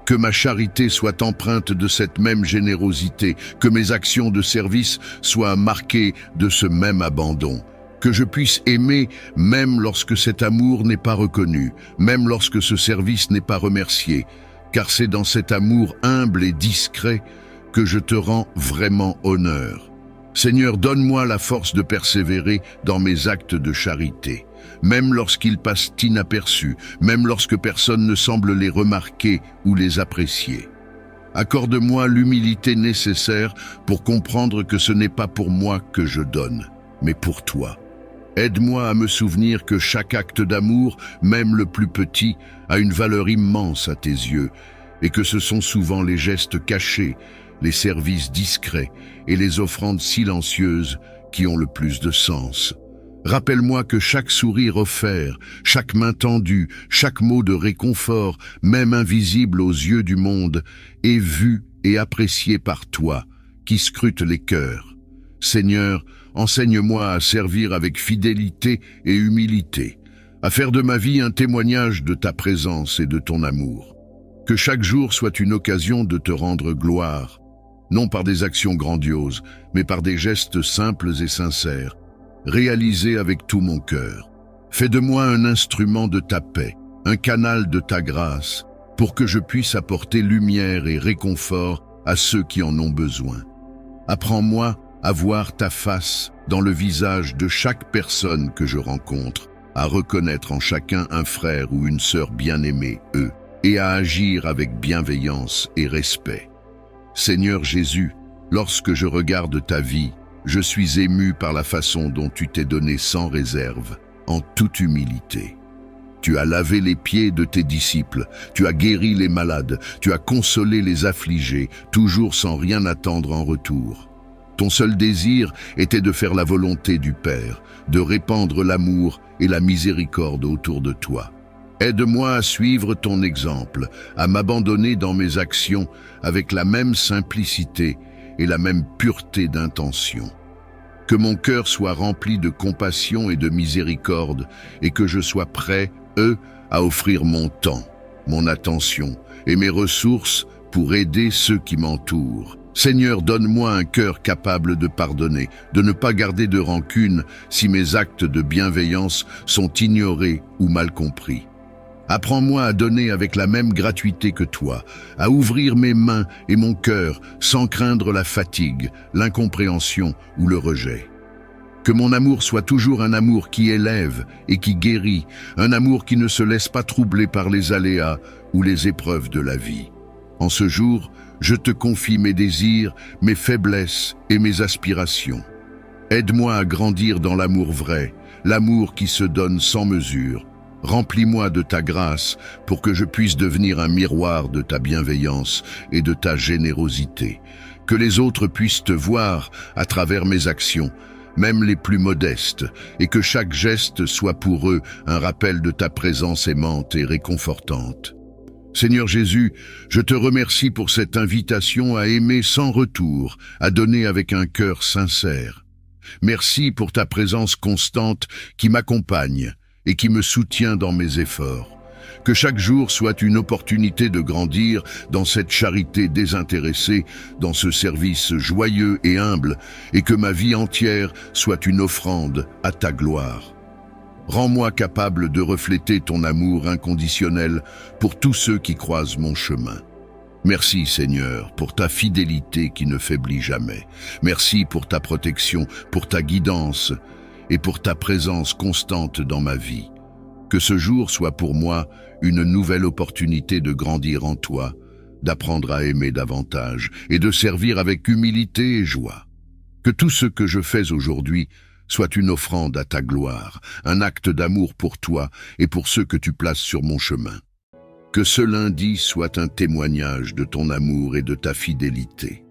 Que ma charité soit empreinte de cette même générosité, que mes actions de service soient marquées de ce même abandon. Que je puisse aimer même lorsque cet amour n'est pas reconnu, même lorsque ce service n'est pas remercié, car c'est dans cet amour humble et discret que je te rends vraiment honneur. Seigneur, donne-moi la force de persévérer dans mes actes de charité, même lorsqu'ils passent inaperçus, même lorsque personne ne semble les remarquer ou les apprécier. Accorde-moi l'humilité nécessaire pour comprendre que ce n'est pas pour moi que je donne, mais pour toi. Aide-moi à me souvenir que chaque acte d'amour, même le plus petit, a une valeur immense à tes yeux, et que ce sont souvent les gestes cachés, les services discrets et les offrandes silencieuses qui ont le plus de sens. Rappelle-moi que chaque sourire offert, chaque main tendue, chaque mot de réconfort, même invisible aux yeux du monde, est vu et apprécié par toi, qui scrutes les cœurs. Seigneur, enseigne-moi à servir avec fidélité et humilité, à faire de ma vie un témoignage de ta présence et de ton amour. Que chaque jour soit une occasion de te rendre gloire, non par des actions grandioses, mais par des gestes simples et sincères, réalisés avec tout mon cœur. Fais de moi un instrument de ta paix, un canal de ta grâce, pour que je puisse apporter lumière et réconfort à ceux qui en ont besoin. Apprends-moi à voir ta face dans le visage de chaque personne que je rencontre, à reconnaître en chacun un frère ou une sœur bien-aimés, eux, et à agir avec bienveillance et respect. Seigneur Jésus, lorsque je regarde ta vie, je suis ému par la façon dont tu t'es donné sans réserve, en toute humilité. Tu as lavé les pieds de tes disciples, tu as guéri les malades, tu as consolé les affligés, toujours sans rien attendre en retour. Ton seul désir était de faire la volonté du Père, de répandre l'amour et la miséricorde autour de toi. Aide-moi à suivre ton exemple, à m'abandonner dans mes actions avec la même simplicité et la même pureté d'intention. Que mon cœur soit rempli de compassion et de miséricorde et que je sois prêt, à offrir mon temps, mon attention et mes ressources pour aider ceux qui m'entourent. Seigneur, donne-moi un cœur capable de pardonner, de ne pas garder de rancune si mes actes de bienveillance sont ignorés ou mal compris. Apprends-moi à donner avec la même gratuité que toi, à ouvrir mes mains et mon cœur sans craindre la fatigue, l'incompréhension ou le rejet. Que mon amour soit toujours un amour qui élève et qui guérit, un amour qui ne se laisse pas troubler par les aléas ou les épreuves de la vie. En ce jour, je te confie mes désirs, mes faiblesses et mes aspirations. Aide-moi à grandir dans l'amour vrai, l'amour qui se donne sans mesure. Remplis-moi de ta grâce pour que je puisse devenir un miroir de ta bienveillance et de ta générosité. Que les autres puissent te voir à travers mes actions, même les plus modestes, et que chaque geste soit pour eux un rappel de ta présence aimante et réconfortante. Seigneur Jésus, je te remercie pour cette invitation à aimer sans retour, à donner avec un cœur sincère. Merci pour ta présence constante qui m'accompagne et qui me soutient dans mes efforts. Que chaque jour soit une opportunité de grandir dans cette charité désintéressée, dans ce service joyeux et humble, et que ma vie entière soit une offrande à ta gloire. Rends-moi capable de refléter ton amour inconditionnel pour tous ceux qui croisent mon chemin. Merci Seigneur pour ta fidélité qui ne faiblit jamais. Merci pour ta protection, pour ta guidance et pour ta présence constante dans ma vie. Que ce jour soit pour moi une nouvelle opportunité de grandir en toi, d'apprendre à aimer davantage et de servir avec humilité et joie. Que tout ce que je fais aujourd'hui soit une offrande à ta gloire, un acte d'amour pour toi et pour ceux que tu places sur mon chemin. Que ce lundi soit un témoignage de ton amour et de ta fidélité.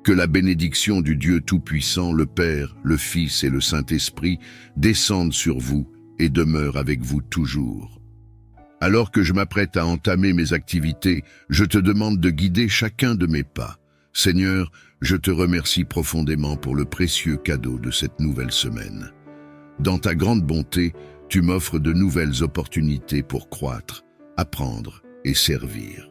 Que la bénédiction du Dieu Tout-Puissant, le Père, le Fils et le Saint-Esprit descendent sur vous et demeure avec vous toujours. Alors que je m'apprête à entamer mes activités, je te demande de guider chacun de mes pas. Seigneur, je te remercie profondément pour le précieux cadeau de cette nouvelle semaine. Dans ta grande bonté, tu m'offres de nouvelles opportunités pour croître, apprendre et servir.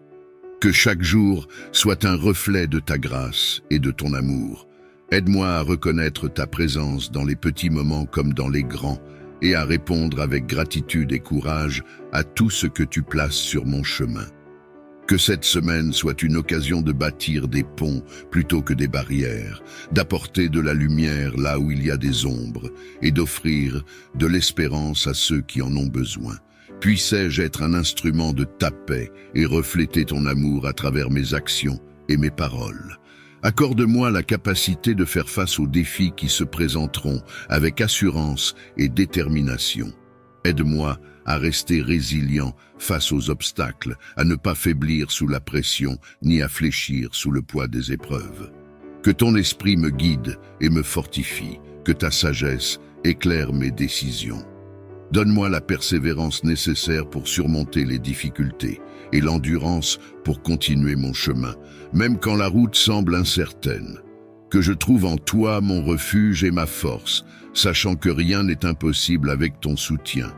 Que chaque jour soit un reflet de ta grâce et de ton amour. Aide-moi à reconnaître ta présence dans les petits moments comme dans les grands, et à répondre avec gratitude et courage à tout ce que tu places sur mon chemin. Que cette semaine soit une occasion de bâtir des ponts plutôt que des barrières, d'apporter de la lumière là où il y a des ombres et d'offrir de l'espérance à ceux qui en ont besoin. Puissais-je être un instrument de ta paix et refléter ton amour à travers mes actions et mes paroles. Accorde-moi la capacité de faire face aux défis qui se présenteront avec assurance et détermination. Aide-moi à rester résilient face aux obstacles, à ne pas faiblir sous la pression, ni à fléchir sous le poids des épreuves. Que ton esprit me guide et me fortifie, que ta sagesse éclaire mes décisions. Donne-moi la persévérance nécessaire pour surmonter les difficultés et l'endurance pour continuer mon chemin, même quand la route semble incertaine. Que je trouve en toi mon refuge et ma force, sachant que rien n'est impossible avec ton soutien.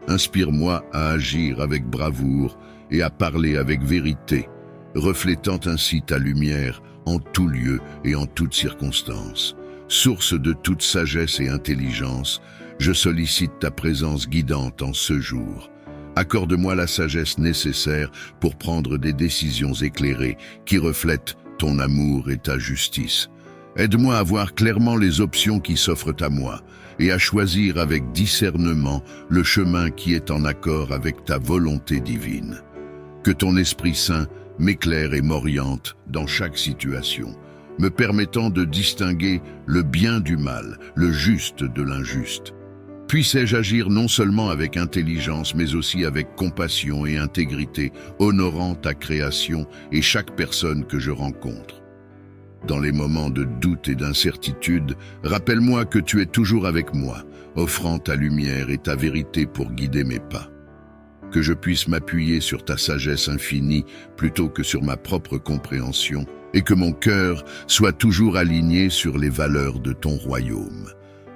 Inspire-moi à agir avec bravoure et à parler avec vérité, reflétant ainsi ta lumière en tout lieu et en toute circonstance. Source de toute sagesse et intelligence, je sollicite ta présence guidante en ce jour. Accorde-moi la sagesse nécessaire pour prendre des décisions éclairées qui reflètent ton amour et ta justice. Aide-moi à voir clairement les options qui s'offrent à moi et à choisir avec discernement le chemin qui est en accord avec ta volonté divine. Que ton Esprit Saint m'éclaire et m'oriente dans chaque situation, me permettant de distinguer le bien du mal, le juste de l'injuste. Puissais-je agir non seulement avec intelligence, mais aussi avec compassion et intégrité, honorant ta création et chaque personne que je rencontre. Dans les moments de doute et d'incertitude, rappelle-moi que tu es toujours avec moi, offrant ta lumière et ta vérité pour guider mes pas. Que je puisse m'appuyer sur ta sagesse infinie plutôt que sur ma propre compréhension, et que mon cœur soit toujours aligné sur les valeurs de ton royaume.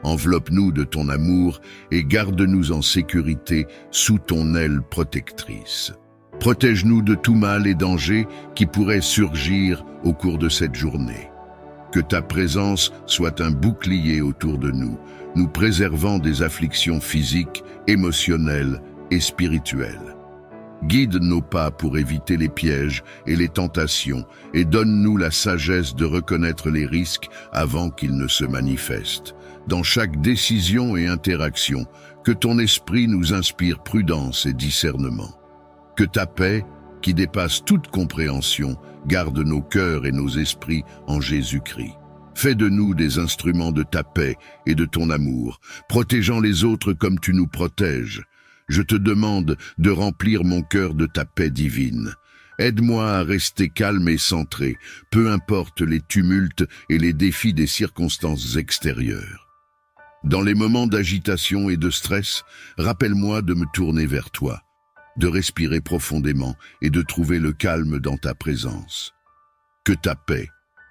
Enveloppe-nous de ton amour et garde-nous en sécurité sous ton aile protectrice. Protège-nous de tout mal et danger qui pourrait surgir au cours de cette journée. Que ta présence soit un bouclier autour de nous, nous préservant des afflictions physiques, émotionnelles et spirituelles. Guide nos pas pour éviter les pièges et les tentations et donne-nous la sagesse de reconnaître les risques avant qu'ils ne se manifestent. Dans chaque décision et interaction, que ton esprit nous inspire prudence et discernement. Que ta paix, qui dépasse toute compréhension, garde nos cœurs et nos esprits en Jésus-Christ. Fais de nous des instruments de ta paix et de ton amour, protégeant les autres comme tu nous protèges. Je te demande de remplir mon cœur de ta paix divine. Aide-moi à rester calme et centré, peu importe les tumultes et les défis des circonstances extérieures. Dans les moments d'agitation et de stress, rappelle-moi de me tourner vers toi, de respirer profondément et de trouver le calme dans ta présence. Que ta paix,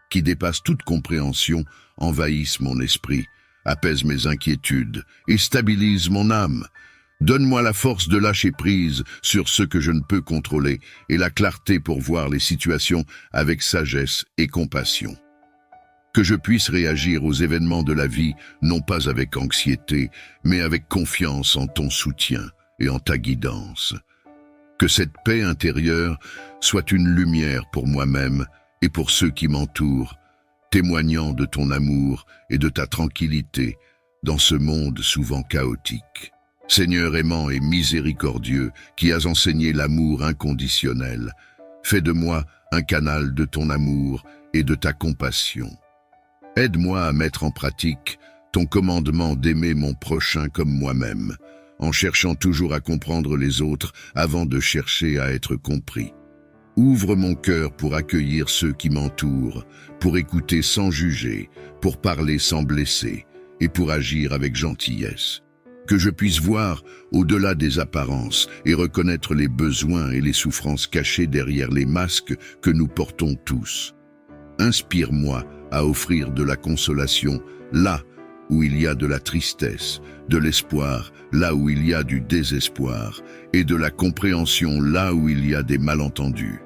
qui dépasse toute compréhension, envahisse mon esprit, apaise mes inquiétudes et stabilise mon âme. Donne-moi la force de lâcher prise sur ce que je ne peux contrôler et la clarté pour voir les situations avec sagesse et compassion. Que je puisse réagir aux événements de la vie, non pas avec anxiété, mais avec confiance en ton soutien et en ta guidance. Que cette paix intérieure soit une lumière pour moi-même et pour ceux qui m'entourent, témoignant de ton amour et de ta tranquillité dans ce monde souvent chaotique. Seigneur aimant et miséricordieux, qui as enseigné l'amour inconditionnel, fais de moi un canal de ton amour et de ta compassion. Aide-moi à mettre en pratique ton commandement d'aimer mon prochain comme moi-même, en cherchant toujours à comprendre les autres avant de chercher à être compris. Ouvre mon cœur pour accueillir ceux qui m'entourent, pour écouter sans juger, pour parler sans blesser et pour agir avec gentillesse. Que je puisse voir au-delà des apparences et reconnaître les besoins et les souffrances cachées derrière les masques que nous portons tous. Inspire-moi à offrir de la consolation là où il y a de la tristesse, de l'espoir là où il y a du désespoir et de la compréhension là où il y a des malentendus.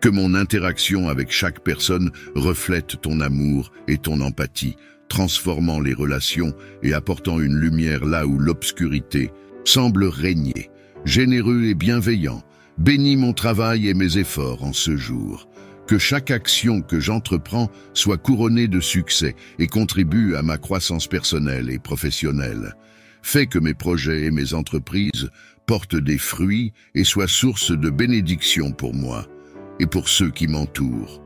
Que mon interaction avec chaque personne reflète ton amour et ton empathie, transformant les relations et apportant une lumière là où l'obscurité semble régner. Généreux et bienveillant, bénis mon travail et mes efforts en ce jour. Que chaque action que j'entreprends soit couronnée de succès et contribue à ma croissance personnelle et professionnelle. Fais que mes projets et mes entreprises portent des fruits et soient source de bénédiction pour moi et pour ceux qui m'entourent.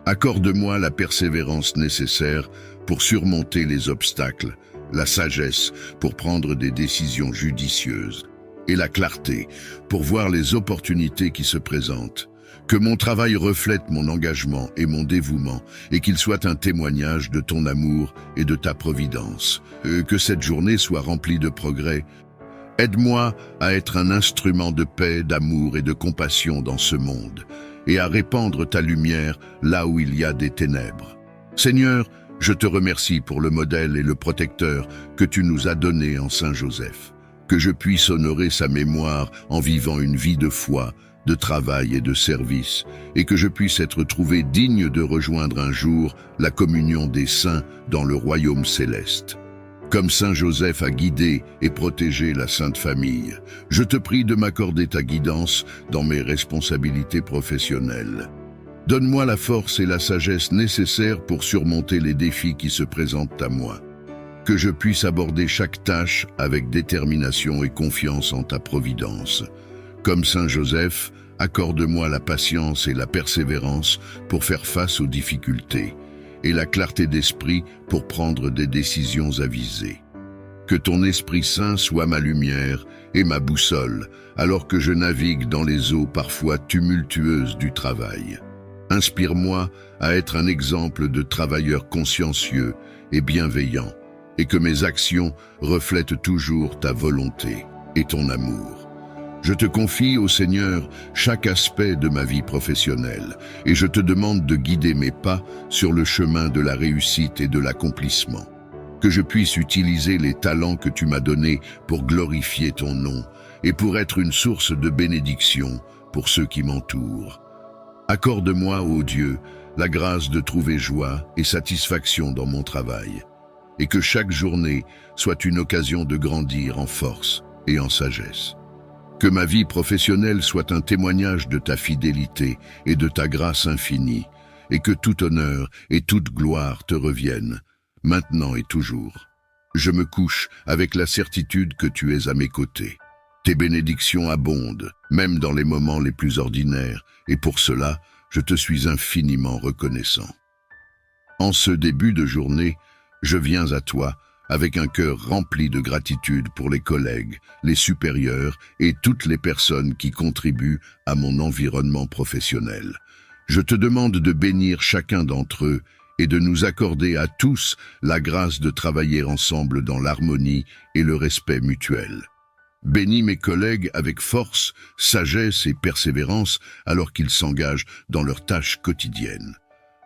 Accorde-moi la persévérance nécessaire pour surmonter les obstacles, la sagesse pour prendre des décisions judicieuses et la clarté pour voir les opportunités qui se présentent. Que mon travail reflète mon engagement et mon dévouement et qu'il soit un témoignage de ton amour et de ta providence. Que cette journée soit remplie de progrès. Aide-moi à être un instrument de paix, d'amour et de compassion dans ce monde et à répandre ta lumière là où il y a des ténèbres. Seigneur, je te remercie pour le modèle et le protecteur que tu nous as donné en Saint Joseph. Que je puisse honorer sa mémoire en vivant une vie de foi, de travail et de service, et que je puisse être trouvé digne de rejoindre un jour la communion des saints dans le royaume céleste. Comme Saint Joseph a guidé et protégé la Sainte Famille, je te prie de m'accorder ta guidance dans mes responsabilités professionnelles. Donne-moi la force et la sagesse nécessaires pour surmonter les défis qui se présentent à moi. Que je puisse aborder chaque tâche avec détermination et confiance en ta providence. Comme Saint Joseph, accorde-moi la patience et la persévérance pour faire face aux difficultés, et la clarté d'esprit pour prendre des décisions avisées. Que ton Esprit Saint soit ma lumière et ma boussole, alors que je navigue dans les eaux parfois tumultueuses du travail. Inspire-moi à être un exemple de travailleur consciencieux et bienveillant, et que mes actions reflètent toujours ta volonté et ton amour. Je te confie au Seigneur chaque aspect de ma vie professionnelle et je te demande de guider mes pas sur le chemin de la réussite et de l'accomplissement. Que je puisse utiliser les talents que tu m'as donnés pour glorifier ton nom et pour être une source de bénédiction pour ceux qui m'entourent. Accorde-moi, ô Dieu, la grâce de trouver joie et satisfaction dans mon travail et que chaque journée soit une occasion de grandir en force et en sagesse. Que ma vie professionnelle soit un témoignage de ta fidélité et de ta grâce infinie, et que tout honneur et toute gloire te reviennent, maintenant et toujours. Je me couche avec la certitude que tu es à mes côtés. Tes bénédictions abondent, même dans les moments les plus ordinaires, et pour cela, je te suis infiniment reconnaissant. En ce début de journée, je viens à toi, avec un cœur rempli de gratitude pour les collègues, les supérieurs et toutes les personnes qui contribuent à mon environnement professionnel. Je te demande de bénir chacun d'entre eux et de nous accorder à tous la grâce de travailler ensemble dans l'harmonie et le respect mutuel. Bénis mes collègues avec force, sagesse et persévérance alors qu'ils s'engagent dans leurs tâches quotidiennes.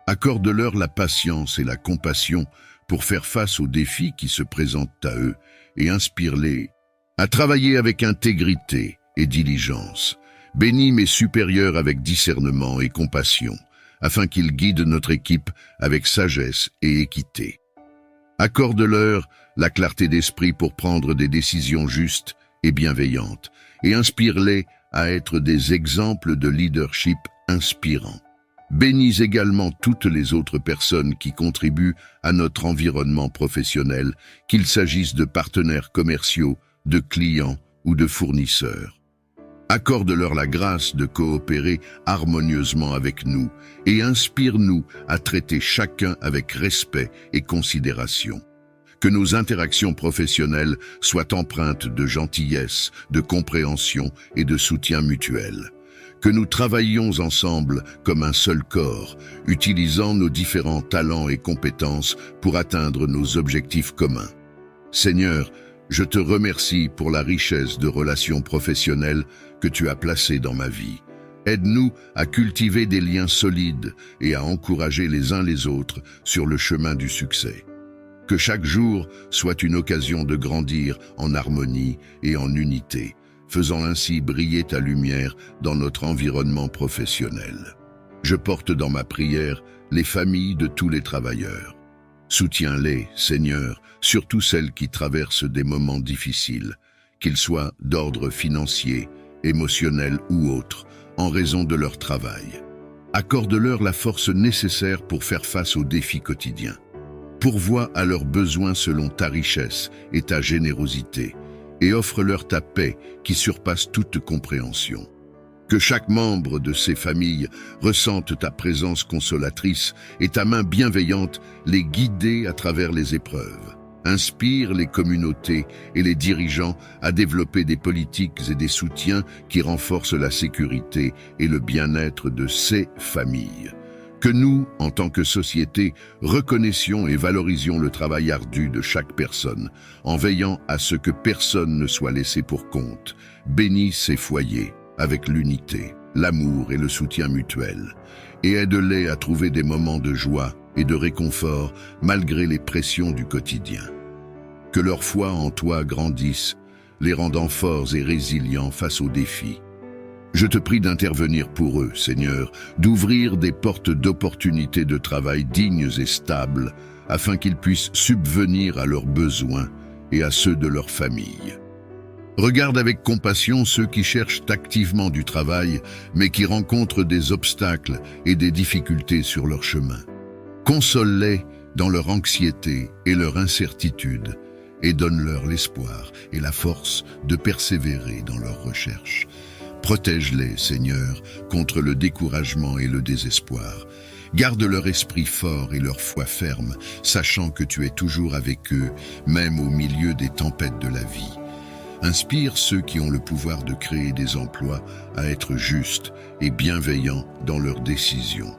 Accorde-leur la patience et la compassion pour faire face aux défis qui se présentent à eux et inspire-les à travailler avec intégrité et diligence. Bénis mes supérieurs avec discernement et compassion, afin qu'ils guident notre équipe avec sagesse et équité. Accorde-leur la clarté d'esprit pour prendre des décisions justes et bienveillantes, et inspire-les à être des exemples de leadership inspirants. Bénis également toutes les autres personnes qui contribuent à notre environnement professionnel, qu'il s'agisse de partenaires commerciaux, de clients ou de fournisseurs. Accorde-leur la grâce de coopérer harmonieusement avec nous et inspire-nous à traiter chacun avec respect et considération. Que nos interactions professionnelles soient empreintes de gentillesse, de compréhension et de soutien mutuel. Que nous travaillions ensemble comme un seul corps, utilisant nos différents talents et compétences pour atteindre nos objectifs communs. Seigneur, je te remercie pour la richesse de relations professionnelles que tu as placées dans ma vie. Aide-nous à cultiver des liens solides et à encourager les uns les autres sur le chemin du succès. Que chaque jour soit une occasion de grandir en harmonie et en unité, faisant ainsi briller ta lumière dans notre environnement professionnel. Je porte dans ma prière les familles de tous les travailleurs. Soutiens-les, Seigneur, surtout celles qui traversent des moments difficiles, qu'ils soient d'ordre financier, émotionnel ou autre, en raison de leur travail. Accorde-leur la force nécessaire pour faire face aux défis quotidiens. Pourvois à leurs besoins selon ta richesse et ta générosité, et offre-leur ta paix qui surpasse toute compréhension. Que chaque membre de ces familles ressente ta présence consolatrice et ta main bienveillante les guider à travers les épreuves. Inspire les communautés et les dirigeants à développer des politiques et des soutiens qui renforcent la sécurité et le bien-être de ces familles. Que nous, en tant que société, reconnaissions et valorisions le travail ardu de chaque personne, en veillant à ce que personne ne soit laissé pour compte. Bénis ces foyers avec l'unité, l'amour et le soutien mutuel, et aide-les à trouver des moments de joie et de réconfort malgré les pressions du quotidien. Que leur foi en toi grandisse, les rendant forts et résilients face aux défis. Je te prie d'intervenir pour eux, Seigneur, d'ouvrir des portes d'opportunités de travail dignes et stables, afin qu'ils puissent subvenir à leurs besoins et à ceux de leur famille. Regarde avec compassion ceux qui cherchent activement du travail, mais qui rencontrent des obstacles et des difficultés sur leur chemin. Console-les dans leur anxiété et leur incertitude, et donne-leur l'espoir et la force de persévérer dans leurs recherches. Protège-les, Seigneur, contre le découragement et le désespoir. Garde leur esprit fort et leur foi ferme, sachant que tu es toujours avec eux, même au milieu des tempêtes de la vie. Inspire ceux qui ont le pouvoir de créer des emplois à être justes et bienveillants dans leurs décisions.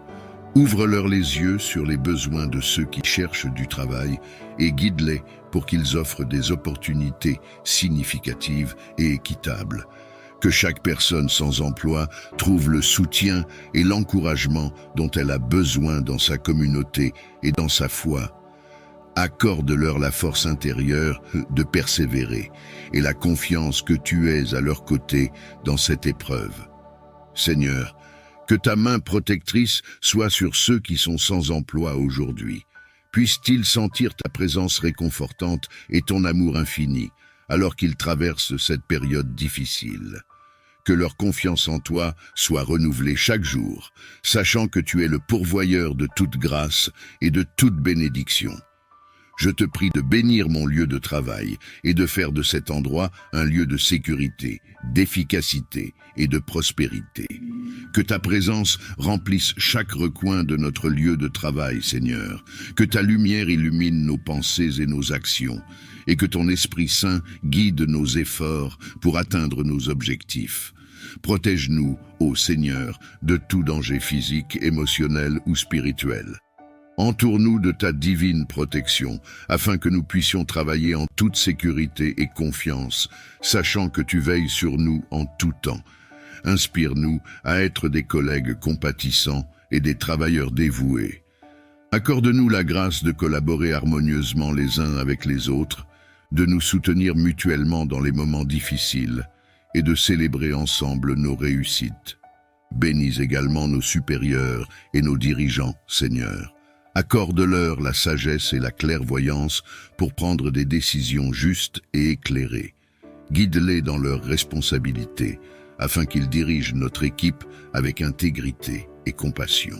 Ouvre-leur les yeux sur les besoins de ceux qui cherchent du travail et guide-les pour qu'ils offrent des opportunités significatives et équitables. Que chaque personne sans emploi trouve le soutien et l'encouragement dont elle a besoin dans sa communauté et dans sa foi. Accorde-leur la force intérieure de persévérer et la confiance que tu es à leur côté dans cette épreuve. Seigneur, que ta main protectrice soit sur ceux qui sont sans emploi aujourd'hui. Puissent-ils sentir ta présence réconfortante et ton amour infini, alors qu'ils traversent cette période difficile. Que leur confiance en toi soit renouvelée chaque jour, sachant que tu es le pourvoyeur de toute grâce et de toute bénédiction. Je te prie de bénir mon lieu de travail et de faire de cet endroit un lieu de sécurité, d'efficacité et de prospérité. Que ta présence remplisse chaque recoin de notre lieu de travail, Seigneur. Que ta lumière illumine nos pensées et nos actions, et que ton Esprit Saint guide nos efforts pour atteindre nos objectifs. Protège-nous, ô Seigneur, de tout danger physique, émotionnel ou spirituel. Entoure-nous de ta divine protection, afin que nous puissions travailler en toute sécurité et confiance, sachant que tu veilles sur nous en tout temps. Inspire-nous à être des collègues compatissants et des travailleurs dévoués. Accorde-nous la grâce de collaborer harmonieusement les uns avec les autres, de nous soutenir mutuellement dans les moments difficiles et de célébrer ensemble nos réussites. Bénis également nos supérieurs et nos dirigeants, Seigneur. Accorde-leur la sagesse et la clairvoyance pour prendre des décisions justes et éclairées. Guide-les dans leurs responsabilités, afin qu'ils dirigent notre équipe avec intégrité et compassion.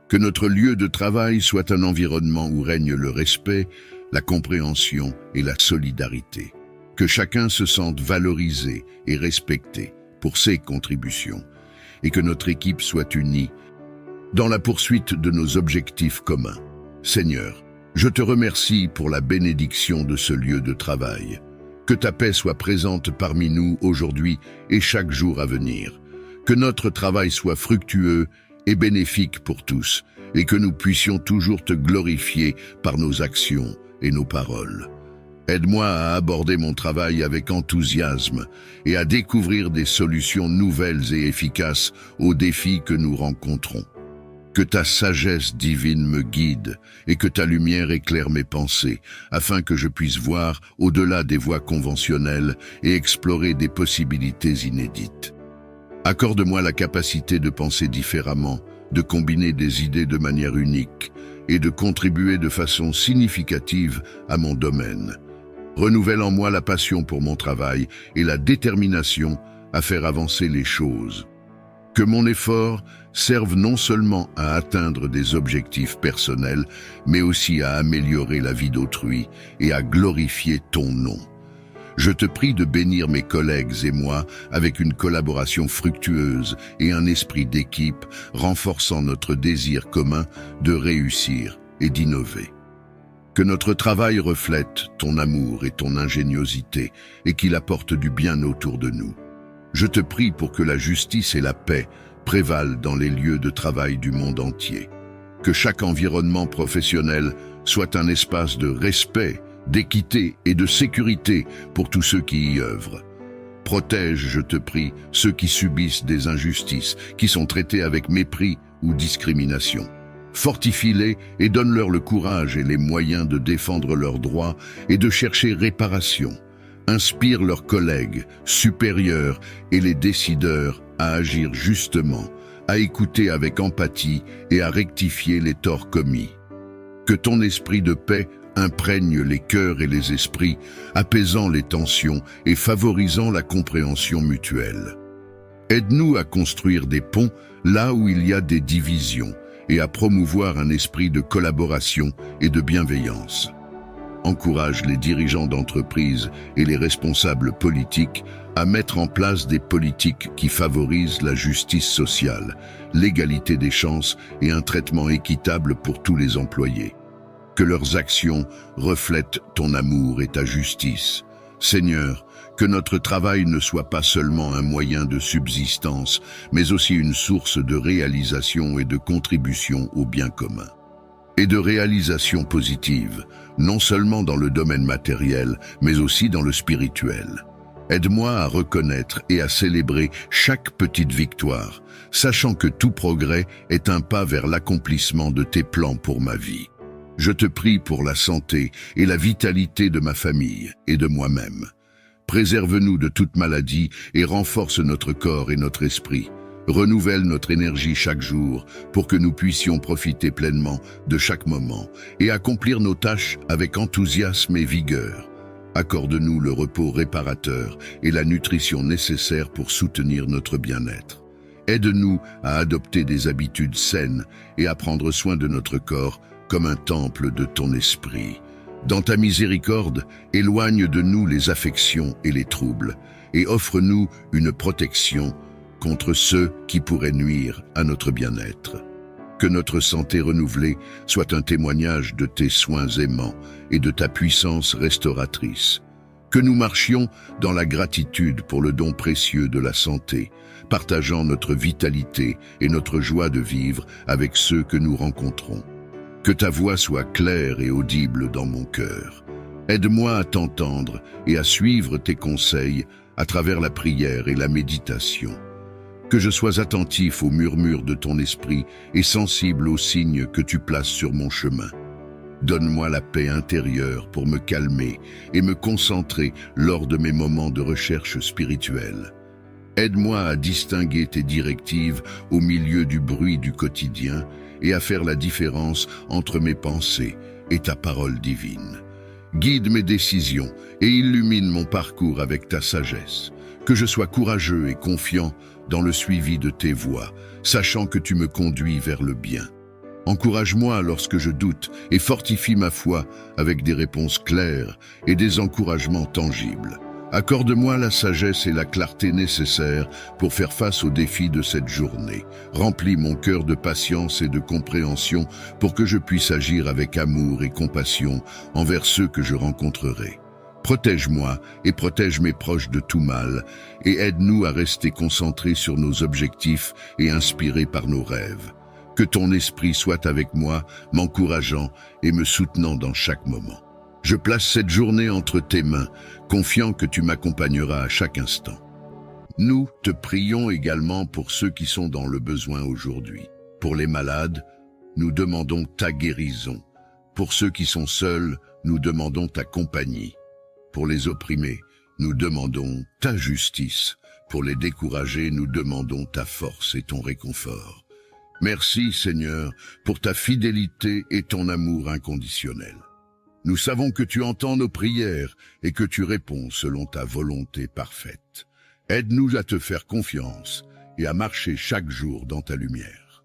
Que notre lieu de travail soit un environnement où règne le respect, la compréhension et la solidarité. Que chacun se sente valorisé et respecté pour ses contributions, et que notre équipe soit unie dans la poursuite de nos objectifs communs. Seigneur, je te remercie pour la bénédiction de ce lieu de travail. Que ta paix soit présente parmi nous aujourd'hui et chaque jour à venir. Que notre travail soit fructueux et bénéfique pour tous, et que nous puissions toujours te glorifier par nos actions et nos paroles. Aide-moi à aborder mon travail avec enthousiasme et à découvrir des solutions nouvelles et efficaces aux défis que nous rencontrons. Que ta sagesse divine me guide et que ta lumière éclaire mes pensées, afin que je puisse voir au-delà des voies conventionnelles et explorer des possibilités inédites. Accorde-moi la capacité de penser différemment, de combiner des idées de manière unique et de contribuer de façon significative à mon domaine. Renouvelle en moi la passion pour mon travail et la détermination à faire avancer les choses. Que mon effort serve non seulement à atteindre des objectifs personnels, mais aussi à améliorer la vie d'autrui et à glorifier ton nom. Je te prie de bénir mes collègues et moi avec une collaboration fructueuse et un esprit d'équipe renforçant notre désir commun de réussir et d'innover. Que notre travail reflète ton amour et ton ingéniosité et qu'il apporte du bien autour de nous. Je te prie pour que la justice et la paix prévalent dans les lieux de travail du monde entier. Que chaque environnement professionnel soit un espace de respect, d'équité et de sécurité pour tous ceux qui y œuvrent. Protège, je te prie, ceux qui subissent des injustices, qui sont traités avec mépris ou discrimination. Fortifie-les et donne-leur le courage et les moyens de défendre leurs droits et de chercher réparation. Inspire leurs collègues, supérieurs et les décideurs à agir justement, à écouter avec empathie et à rectifier les torts commis. Que ton esprit de paix imprègne les cœurs et les esprits, apaisant les tensions et favorisant la compréhension mutuelle. Aide-nous à construire des ponts là où il y a des divisions et à promouvoir un esprit de collaboration et de bienveillance. Encourage les dirigeants d'entreprises et les responsables politiques à mettre en place des politiques qui favorisent la justice sociale, l'égalité des chances et un traitement équitable pour tous les employés. Que leurs actions reflètent ton amour et ta justice. Seigneur, que notre travail ne soit pas seulement un moyen de subsistance, mais aussi une source de réalisation et de contribution au bien commun. Et de réalisation positive, non seulement dans le domaine matériel, mais aussi dans le spirituel. Aide-moi à reconnaître et à célébrer chaque petite victoire, sachant que tout progrès est un pas vers l'accomplissement de tes plans pour ma vie. Je te prie pour la santé et la vitalité de ma famille et de moi-même. Préserve-nous de toute maladie et renforce notre corps et notre esprit. Renouvelle notre énergie chaque jour pour que nous puissions profiter pleinement de chaque moment et accomplir nos tâches avec enthousiasme et vigueur. Accorde-nous le repos réparateur et la nutrition nécessaire pour soutenir notre bien-être. Aide-nous à adopter des habitudes saines et à prendre soin de notre corps comme un temple de ton esprit. Dans ta miséricorde, éloigne de nous les affections et les troubles et offre-nous une protection contre ceux qui pourraient nuire à notre bien-être. Que notre santé renouvelée soit un témoignage de tes soins aimants et de ta puissance restauratrice. Que nous marchions dans la gratitude pour le don précieux de la santé, partageant notre vitalité et notre joie de vivre avec ceux que nous rencontrons. Que ta voix soit claire et audible dans mon cœur. Aide-moi à t'entendre et à suivre tes conseils à travers la prière et la méditation. Que je sois attentif aux murmures de ton esprit et sensible aux signes que tu places sur mon chemin. Donne-moi la paix intérieure pour me calmer et me concentrer lors de mes moments de recherche spirituelle. Aide-moi à distinguer tes directives au milieu du bruit du quotidien et à faire la différence entre mes pensées et ta parole divine. Guide mes décisions et illumine mon parcours avec ta sagesse. Que je sois courageux et confiant dans le suivi de tes voies, sachant que tu me conduis vers le bien. Encourage-moi lorsque je doute et fortifie ma foi avec des réponses claires et des encouragements tangibles. Accorde-moi la sagesse et la clarté nécessaires pour faire face aux défis de cette journée. Remplis mon cœur de patience et de compréhension pour que je puisse agir avec amour et compassion envers ceux que je rencontrerai. Protège-moi et protège mes proches de tout mal et aide-nous à rester concentrés sur nos objectifs et inspirés par nos rêves. Que ton esprit soit avec moi, m'encourageant et me soutenant dans chaque moment. Je place cette journée entre tes mains, confiant que tu m'accompagneras à chaque instant. Nous te prions également pour ceux qui sont dans le besoin aujourd'hui. Pour les malades, nous demandons ta guérison. Pour ceux qui sont seuls, nous demandons ta compagnie. Pour les opprimés, nous demandons ta justice. Pour les découragés, nous demandons ta force et ton réconfort. Merci, Seigneur, pour ta fidélité et ton amour inconditionnel. Nous savons que tu entends nos prières et que tu réponds selon ta volonté parfaite. Aide-nous à te faire confiance et à marcher chaque jour dans ta lumière.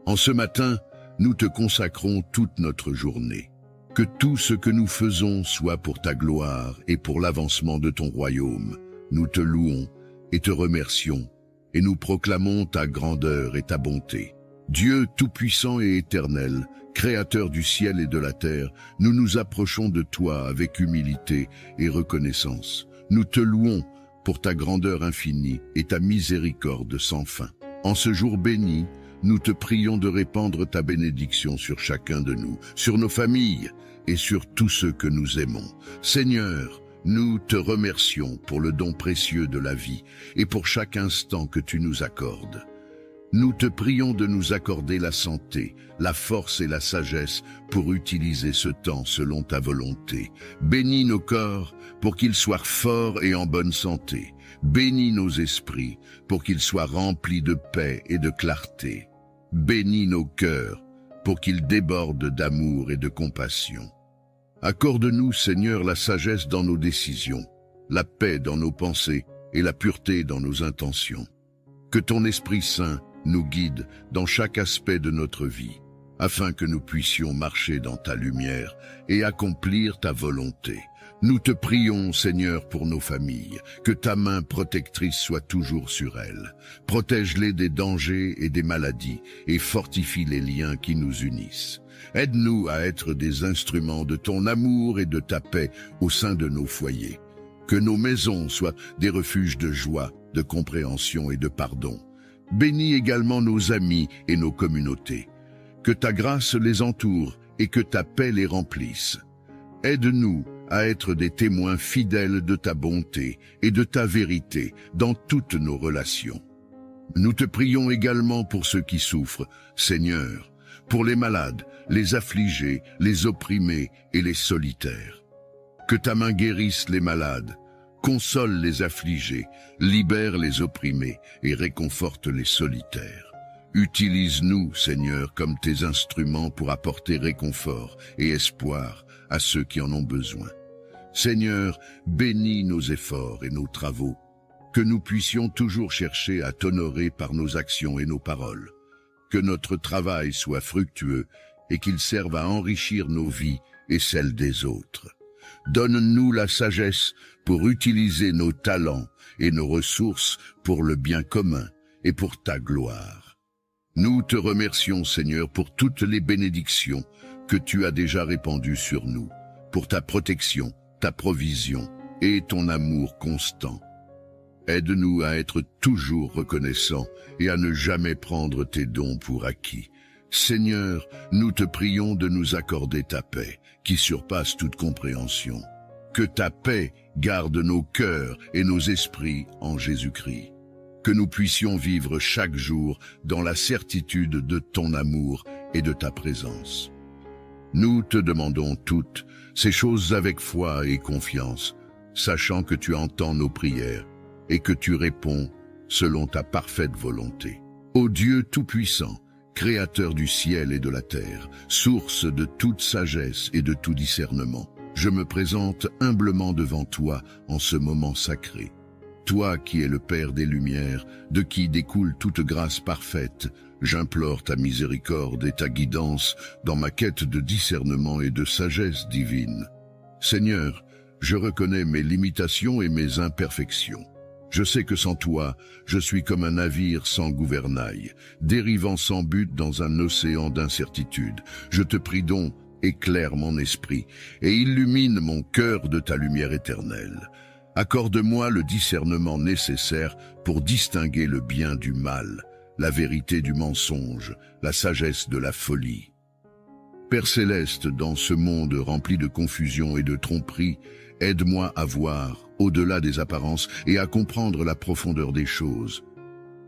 En ce matin, nous te consacrons toute notre journée. Que tout ce que nous faisons soit pour ta gloire et pour l'avancement de ton royaume. Nous te louons et te remercions, et nous proclamons ta grandeur et ta bonté. Dieu tout-puissant et éternel, Créateur du ciel et de la terre, nous nous approchons de toi avec humilité et reconnaissance. Nous te louons pour ta grandeur infinie et ta miséricorde sans fin. En ce jour béni, nous te prions de répandre ta bénédiction sur chacun de nous, sur nos familles et sur tous ceux que nous aimons. Seigneur, nous te remercions pour le don précieux de la vie et pour chaque instant que tu nous accordes. Nous te prions de nous accorder la santé, la force et la sagesse pour utiliser ce temps selon ta volonté. Bénis nos corps pour qu'ils soient forts et en bonne santé. Bénis nos esprits pour qu'ils soient remplis de paix et de clarté. Bénis nos cœurs pour qu'ils débordent d'amour et de compassion. Accorde-nous, Seigneur, la sagesse dans nos décisions, la paix dans nos pensées et la pureté dans nos intentions. Que ton Esprit Saint nous guide dans chaque aspect de notre vie, afin que nous puissions marcher dans ta lumière et accomplir ta volonté. Nous te prions, Seigneur, pour nos familles, que ta main protectrice soit toujours sur elles. Protège-les des dangers et des maladies et fortifie les liens qui nous unissent. Aide-nous à être des instruments de ton amour et de ta paix au sein de nos foyers. Que nos maisons soient des refuges de joie, de compréhension et de pardon. Bénis également nos amis et nos communautés. Que ta grâce les entoure et que ta paix les remplisse. Aide-nous à être des témoins fidèles de ta bonté et de ta vérité dans toutes nos relations. Nous te prions également pour ceux qui souffrent, Seigneur, pour les malades, les affligés, les opprimés et les solitaires. Que ta main guérisse les malades, console les affligés, libère les opprimés et réconforte les solitaires. Utilise-nous, Seigneur, comme tes instruments pour apporter réconfort et espoir à ceux qui en ont besoin. Seigneur, bénis nos efforts et nos travaux, que nous puissions toujours chercher à t'honorer par nos actions et nos paroles. Que notre travail soit fructueux et qu'il serve à enrichir nos vies et celles des autres. Donne-nous la sagesse pour utiliser nos talents et nos ressources pour le bien commun et pour ta gloire. Nous te remercions, Seigneur, pour toutes les bénédictions que tu as déjà répandues sur nous, pour ta protection, ta provision et ton amour constant. Aide-nous à être toujours reconnaissants et à ne jamais prendre tes dons pour acquis. Seigneur, nous te prions de nous accorder ta paix, qui surpasse toute compréhension. Que ta paix garde nos cœurs et nos esprits en Jésus-Christ. Que nous puissions vivre chaque jour dans la certitude de ton amour et de ta présence. Nous te demandons toutes ces choses avec foi et confiance, sachant que tu entends nos prières et que tu réponds selon ta parfaite volonté. Ô Dieu Tout-Puissant, Créateur du ciel et de la terre, source de toute sagesse et de tout discernement, je me présente humblement devant toi en ce moment sacré. Toi qui es le Père des Lumières, de qui découle toute grâce parfaite, j'implore ta miséricorde et ta guidance dans ma quête de discernement et de sagesse divine. Seigneur, je reconnais mes limitations et mes imperfections. Je sais que sans toi, je suis comme un navire sans gouvernail, dérivant sans but dans un océan d'incertitude. Je te prie donc, éclaire mon esprit et illumine mon cœur de ta lumière éternelle. Accorde-moi le discernement nécessaire pour distinguer le bien du mal, la vérité du mensonge, la sagesse de la folie. Père céleste, dans ce monde rempli de confusion et de tromperie, aide-moi à voir au-delà des apparences et à comprendre la profondeur des choses.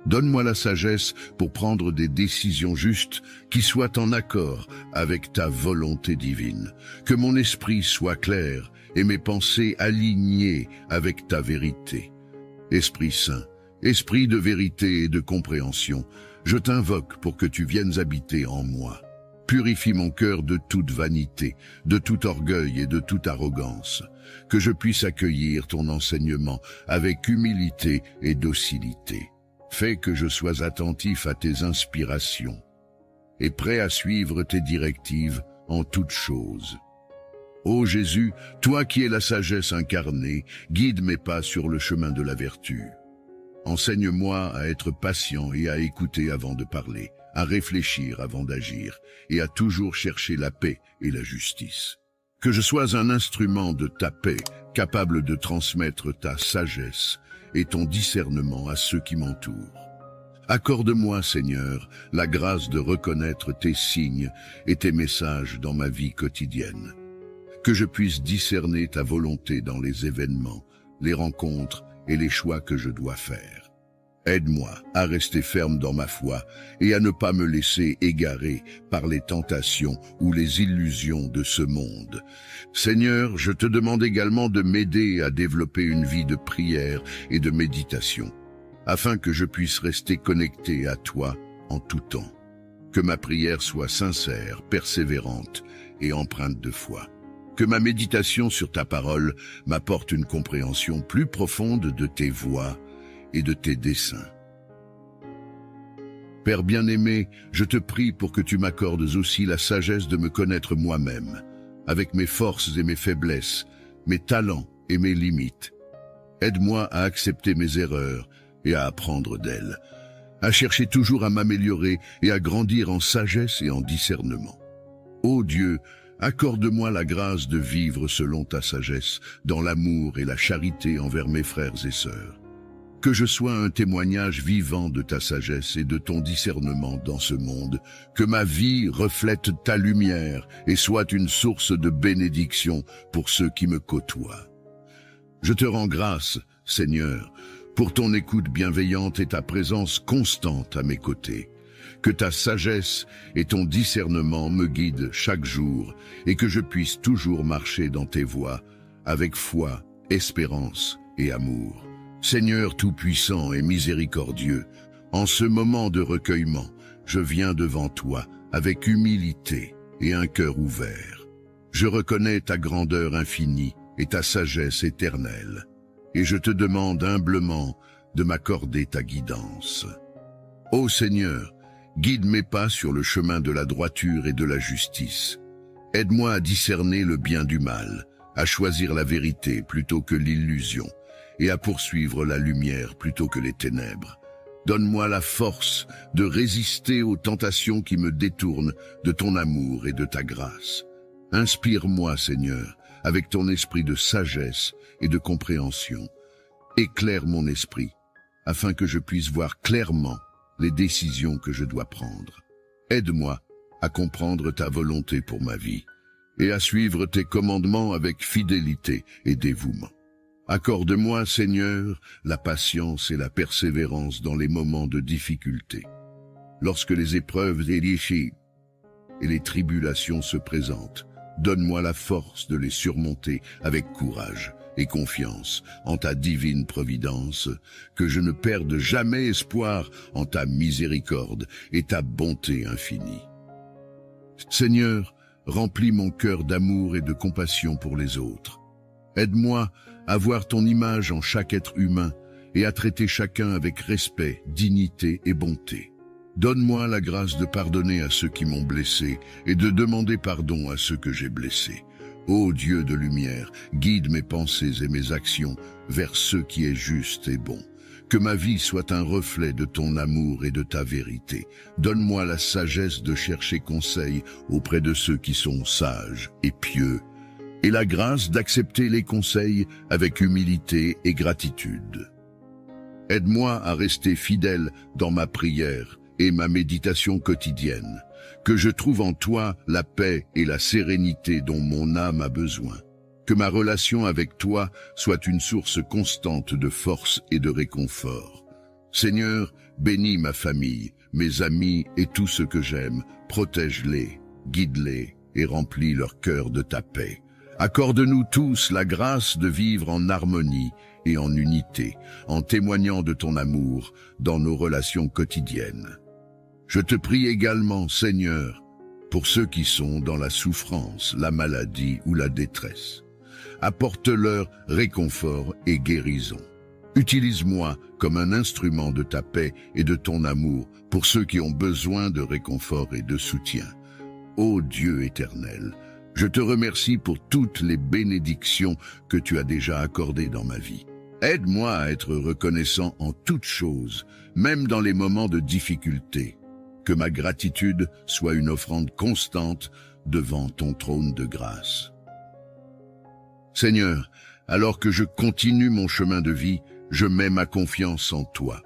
Donne-moi la sagesse pour prendre des décisions justes qui soient en accord avec ta volonté divine. Que mon esprit soit clair et mes pensées alignées avec ta vérité. Esprit Saint, Esprit de vérité et de compréhension, je t'invoque pour que tu viennes habiter en moi. Purifie mon cœur de toute vanité, de tout orgueil et de toute arrogance, que je puisse accueillir ton enseignement avec humilité et docilité. Fais que je sois attentif à tes inspirations et prêt à suivre tes directives en toutes choses. Ô Jésus, toi qui es la sagesse incarnée, guide mes pas sur le chemin de la vertu. Enseigne-moi à être patient et à écouter avant de parler, à réfléchir avant d'agir, et à toujours chercher la paix et la justice. Que je sois un instrument de ta paix, capable de transmettre ta sagesse et ton discernement à ceux qui m'entourent. Accorde-moi, Seigneur, la grâce de reconnaître tes signes et tes messages dans ma vie quotidienne. Que je puisse discerner ta volonté dans les événements, les rencontres et les choix que je dois faire. Aide-moi à rester ferme dans ma foi et à ne pas me laisser égarer par les tentations ou les illusions de ce monde. Seigneur, je te demande également de m'aider à développer une vie de prière et de méditation, afin que je puisse rester connecté à toi en tout temps. Que ma prière soit sincère, persévérante et empreinte de foi. Que ma méditation sur ta parole m'apporte une compréhension plus profonde de tes voies et de tes desseins. Père bien-aimé, je te prie pour que tu m'accordes aussi la sagesse de me connaître moi-même, avec mes forces et mes faiblesses, mes talents et mes limites. Aide-moi à accepter mes erreurs et à apprendre d'elles, à chercher toujours à m'améliorer et à grandir en sagesse et en discernement. Ô Dieu, accorde-moi la grâce de vivre selon ta sagesse, dans l'amour et la charité envers mes frères et sœurs. Que je sois un témoignage vivant de ta sagesse et de ton discernement dans ce monde, que ma vie reflète ta lumière et soit une source de bénédiction pour ceux qui me côtoient. Je te rends grâce, Seigneur, pour ton écoute bienveillante et ta présence constante à mes côtés. Que ta sagesse et ton discernement me guident chaque jour et que je puisse toujours marcher dans tes voies avec foi, espérance et amour. Seigneur tout-puissant et miséricordieux, en ce moment de recueillement, je viens devant toi avec humilité et un cœur ouvert. Je reconnais ta grandeur infinie et ta sagesse éternelle, et je te demande humblement de m'accorder ta guidance. Ô Seigneur, guide mes pas sur le chemin de la droiture et de la justice. Aide-moi à discerner le bien du mal, à choisir la vérité plutôt que l'illusion, et à poursuivre la lumière plutôt que les ténèbres. Donne-moi la force de résister aux tentations qui me détournent de ton amour et de ta grâce. Inspire-moi, Seigneur, avec ton esprit de sagesse et de compréhension. Éclaire mon esprit, afin que je puisse voir clairement les décisions que je dois prendre. Aide-moi à comprendre ta volonté pour ma vie et à suivre tes commandements avec fidélité et dévouement. Accorde-moi, Seigneur, la patience et la persévérance dans les moments de difficulté. Lorsque les épreuves et les tribulations se présentent, donne-moi la force de les surmonter avec courage et confiance en ta divine providence, que je ne perde jamais espoir en ta miséricorde et ta bonté infinie. Seigneur, remplis mon cœur d'amour et de compassion pour les autres. Aide-moi à voir ton image en chaque être humain et à traiter chacun avec respect, dignité et bonté. Donne-moi la grâce de pardonner à ceux qui m'ont blessé et de demander pardon à ceux que j'ai blessés. Ô Dieu de lumière, guide mes pensées et mes actions vers ce qui est juste et bon. Que ma vie soit un reflet de ton amour et de ta vérité. Donne-moi la sagesse de chercher conseil auprès de ceux qui sont sages et pieux, et la grâce d'accepter les conseils avec humilité et gratitude. Aide-moi à rester fidèle dans ma prière et ma méditation quotidienne, que je trouve en toi la paix et la sérénité dont mon âme a besoin. Que ma relation avec toi soit une source constante de force et de réconfort. Seigneur, bénis ma famille, mes amis et tout ce que j'aime, protège-les, guide-les et remplis leur cœur de ta paix. Accorde-nous tous la grâce de vivre en harmonie et en unité, en témoignant de ton amour dans nos relations quotidiennes. Je te prie également, Seigneur, pour ceux qui sont dans la souffrance, la maladie ou la détresse. Apporte-leur réconfort et guérison. Utilise-moi comme un instrument de ta paix et de ton amour pour ceux qui ont besoin de réconfort et de soutien. Ô Dieu éternel, Je te remercie pour toutes les bénédictions que tu as déjà accordées dans ma vie. Aide-moi à être reconnaissant en toutes choses, même dans les moments de difficulté. Que ma gratitude soit une offrande constante devant ton trône de grâce. Seigneur, alors que je continue mon chemin de vie, je mets ma confiance en toi.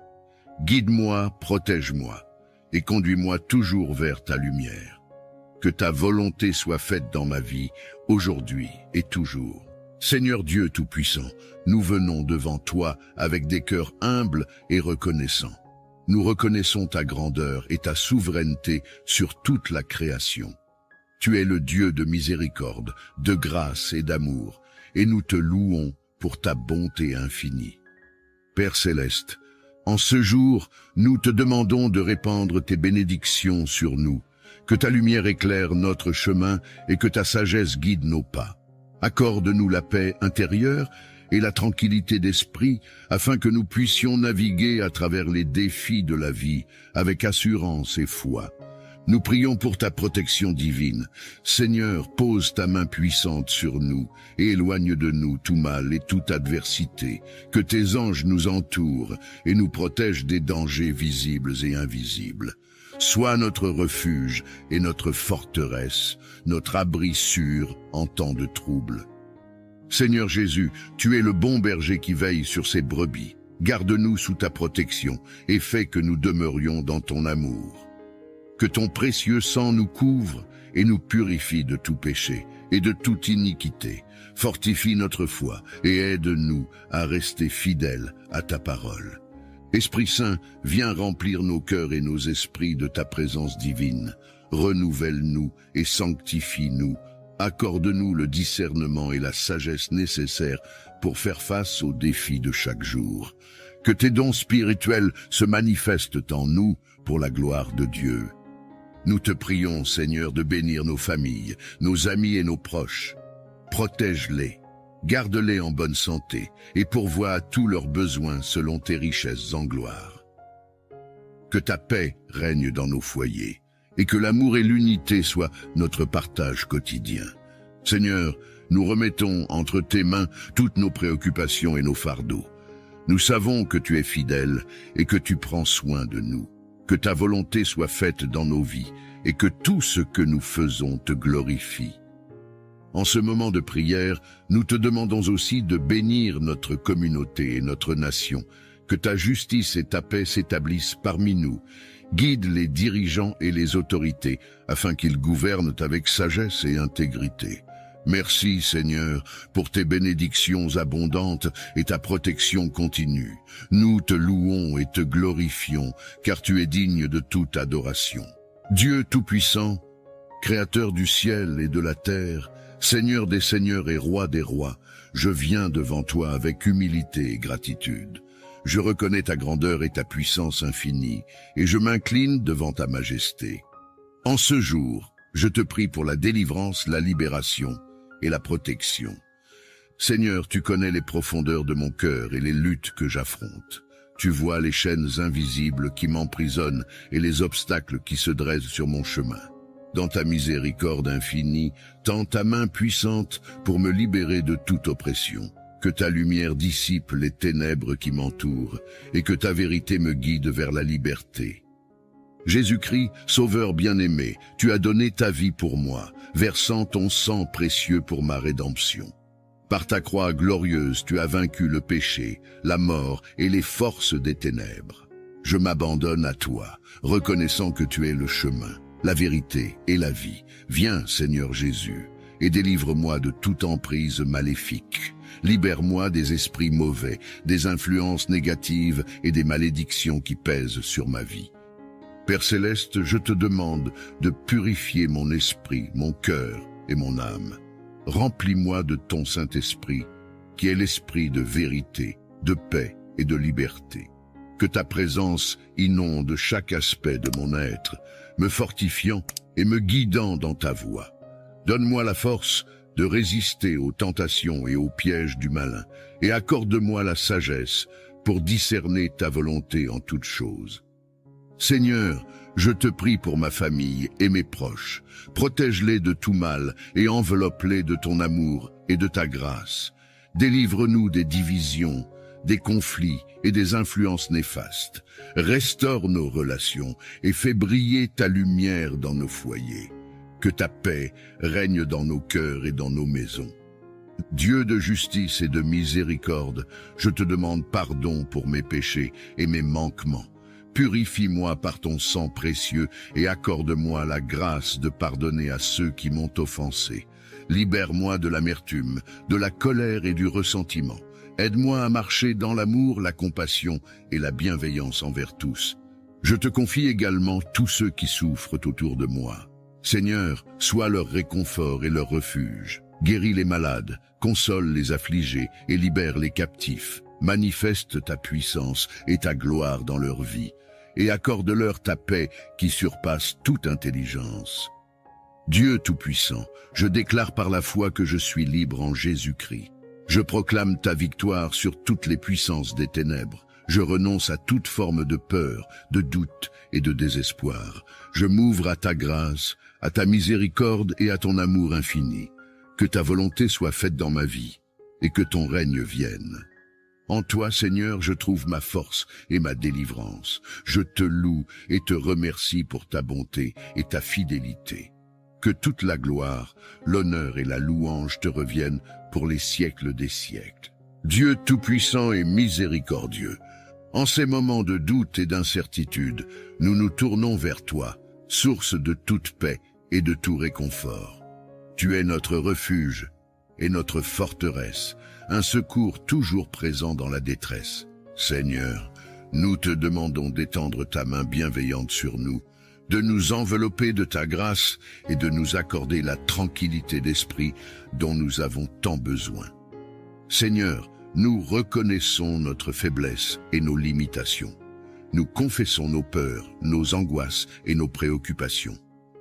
Guide-moi, protège-moi et conduis-moi toujours vers ta lumière. Que ta volonté soit faite dans ma vie, aujourd'hui et toujours. Seigneur Dieu Tout-Puissant, nous venons devant toi avec des cœurs humbles et reconnaissants. Nous reconnaissons ta grandeur et ta souveraineté sur toute la création. Tu es le Dieu de miséricorde, de grâce et d'amour, et nous te louons pour ta bonté infinie. Père céleste, en ce jour, nous te demandons de répandre tes bénédictions sur nous, que ta lumière éclaire notre chemin et que ta sagesse guide nos pas. Accorde-nous la paix intérieure et la tranquillité d'esprit afin que nous puissions naviguer à travers les défis de la vie avec assurance et foi. Nous prions pour ta protection divine. Seigneur, pose ta main puissante sur nous et éloigne de nous tout mal et toute adversité. Que tes anges nous entourent et nous protègent des dangers visibles et invisibles. Sois notre refuge et notre forteresse, notre abri sûr en temps de trouble. Seigneur Jésus, tu es le bon berger qui veille sur ses brebis. Garde-nous sous ta protection et fais que nous demeurions dans ton amour. Que ton précieux sang nous couvre et nous purifie de tout péché et de toute iniquité. Fortifie notre foi et aide-nous à rester fidèles à ta parole. Esprit Saint, viens remplir nos cœurs et nos esprits de ta présence divine. Renouvelle-nous et sanctifie-nous. Accorde-nous le discernement et la sagesse nécessaires pour faire face aux défis de chaque jour. Que tes dons spirituels se manifestent en nous pour la gloire de Dieu. Nous te prions, Seigneur, de bénir nos familles, nos amis et nos proches. Protège-les. Garde-les en bonne santé et pourvois à tous leurs besoins selon tes richesses en gloire. Que ta paix règne dans nos foyers et que l'amour et l'unité soient notre partage quotidien. Seigneur, nous remettons entre tes mains toutes nos préoccupations et nos fardeaux. Nous savons que tu es fidèle et que tu prends soin de nous. Que ta volonté soit faite dans nos vies et que tout ce que nous faisons te glorifie. En ce moment de prière, nous te demandons aussi de bénir notre communauté et notre nation, que ta justice et ta paix s'établissent parmi nous. Guide les dirigeants et les autorités, afin qu'ils gouvernent avec sagesse et intégrité. Merci, Seigneur, pour tes bénédictions abondantes et ta protection continue. Nous te louons et te glorifions, car tu es digne de toute adoration. Dieu Tout-Puissant, Créateur du ciel et de la terre, Seigneur des seigneurs et roi des rois, je viens devant toi avec humilité et gratitude. Je reconnais ta grandeur et ta puissance infinie, et je m'incline devant ta majesté. En ce jour, je te prie pour la délivrance, la libération et la protection. Seigneur, tu connais les profondeurs de mon cœur et les luttes que j'affronte. Tu vois les chaînes invisibles qui m'emprisonnent et les obstacles qui se dressent sur mon chemin. Dans ta miséricorde infinie, tends ta main puissante pour me libérer de toute oppression. Que ta lumière dissipe les ténèbres qui m'entourent et que ta vérité me guide vers la liberté. Jésus-Christ, Sauveur bien-aimé, tu as donné ta vie pour moi, versant ton sang précieux pour ma rédemption. Par ta croix glorieuse, tu as vaincu le péché, la mort et les forces des ténèbres. Je m'abandonne à toi, reconnaissant que tu es le chemin, la vérité et la vie. Viens, Seigneur Jésus, et délivre-moi de toute emprise maléfique. Libère-moi des esprits mauvais, des influences négatives et des malédictions qui pèsent sur ma vie. Père Céleste, je te demande de purifier mon esprit, mon cœur et mon âme. Remplis-moi de ton Saint-Esprit, qui est l'esprit de vérité, de paix et de liberté. Que ta présence inonde chaque aspect de mon être, me fortifiant et me guidant dans ta voie. Donne-moi la force de résister aux tentations et aux pièges du malin, et accorde-moi la sagesse pour discerner ta volonté en toutes choses. Seigneur, je te prie pour ma famille et mes proches. Protège-les de tout mal et enveloppe-les de ton amour et de ta grâce. Délivre-nous des divisions, des conflits et des influences néfastes. Restaure nos relations et fais briller ta lumière dans nos foyers. Que ta paix règne dans nos cœurs et dans nos maisons. Dieu de justice et de miséricorde, je te demande pardon pour mes péchés et mes manquements. Purifie-moi par ton sang précieux et accorde-moi la grâce de pardonner à ceux qui m'ont offensé. Libère-moi de l'amertume, de la colère et du ressentiment. Aide-moi à marcher dans l'amour, la compassion et la bienveillance envers tous. Je te confie également tous ceux qui souffrent autour de moi. Seigneur, sois leur réconfort et leur refuge. Guéris les malades, console les affligés et libère les captifs. Manifeste ta puissance et ta gloire dans leur vie, et accorde-leur ta paix qui surpasse toute intelligence. Dieu Tout-Puissant, je déclare par la foi que je suis libre en Jésus-Christ. Je proclame ta victoire sur toutes les puissances des ténèbres. Je renonce à toute forme de peur, de doute et de désespoir. Je m'ouvre à ta grâce, à ta miséricorde et à ton amour infini. Que ta volonté soit faite dans ma vie et que ton règne vienne. En toi, Seigneur, je trouve ma force et ma délivrance. Je te loue et te remercie pour ta bonté et ta fidélité. Que toute la gloire, l'honneur et la louange te reviennent pour les siècles des siècles. Dieu tout-puissant et miséricordieux, en ces moments de doute et d'incertitude, nous nous tournons vers toi, source de toute paix et de tout réconfort. Tu es notre refuge et notre forteresse, un secours toujours présent dans la détresse. Seigneur, nous te demandons d'étendre ta main bienveillante sur nous, de nous envelopper de ta grâce et de nous accorder la tranquillité d'esprit dont nous avons tant besoin. Seigneur, nous reconnaissons notre faiblesse et nos limitations. Nous confessons nos peurs, nos angoisses et nos préoccupations.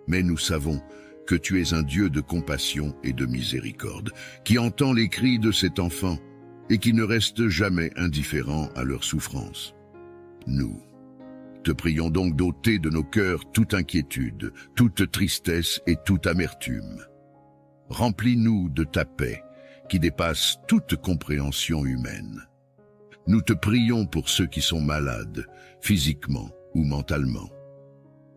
Mais nous savons que tu es un Dieu de compassion et de miséricorde, qui entend les cris de cet enfant et qui ne reste jamais indifférent à leur souffrance. Nous te prions donc d'ôter de nos cœurs toute inquiétude, toute tristesse et toute amertume. Remplis-nous de ta paix, qui dépasse toute compréhension humaine. Nous te prions pour ceux qui sont malades, physiquement ou mentalement.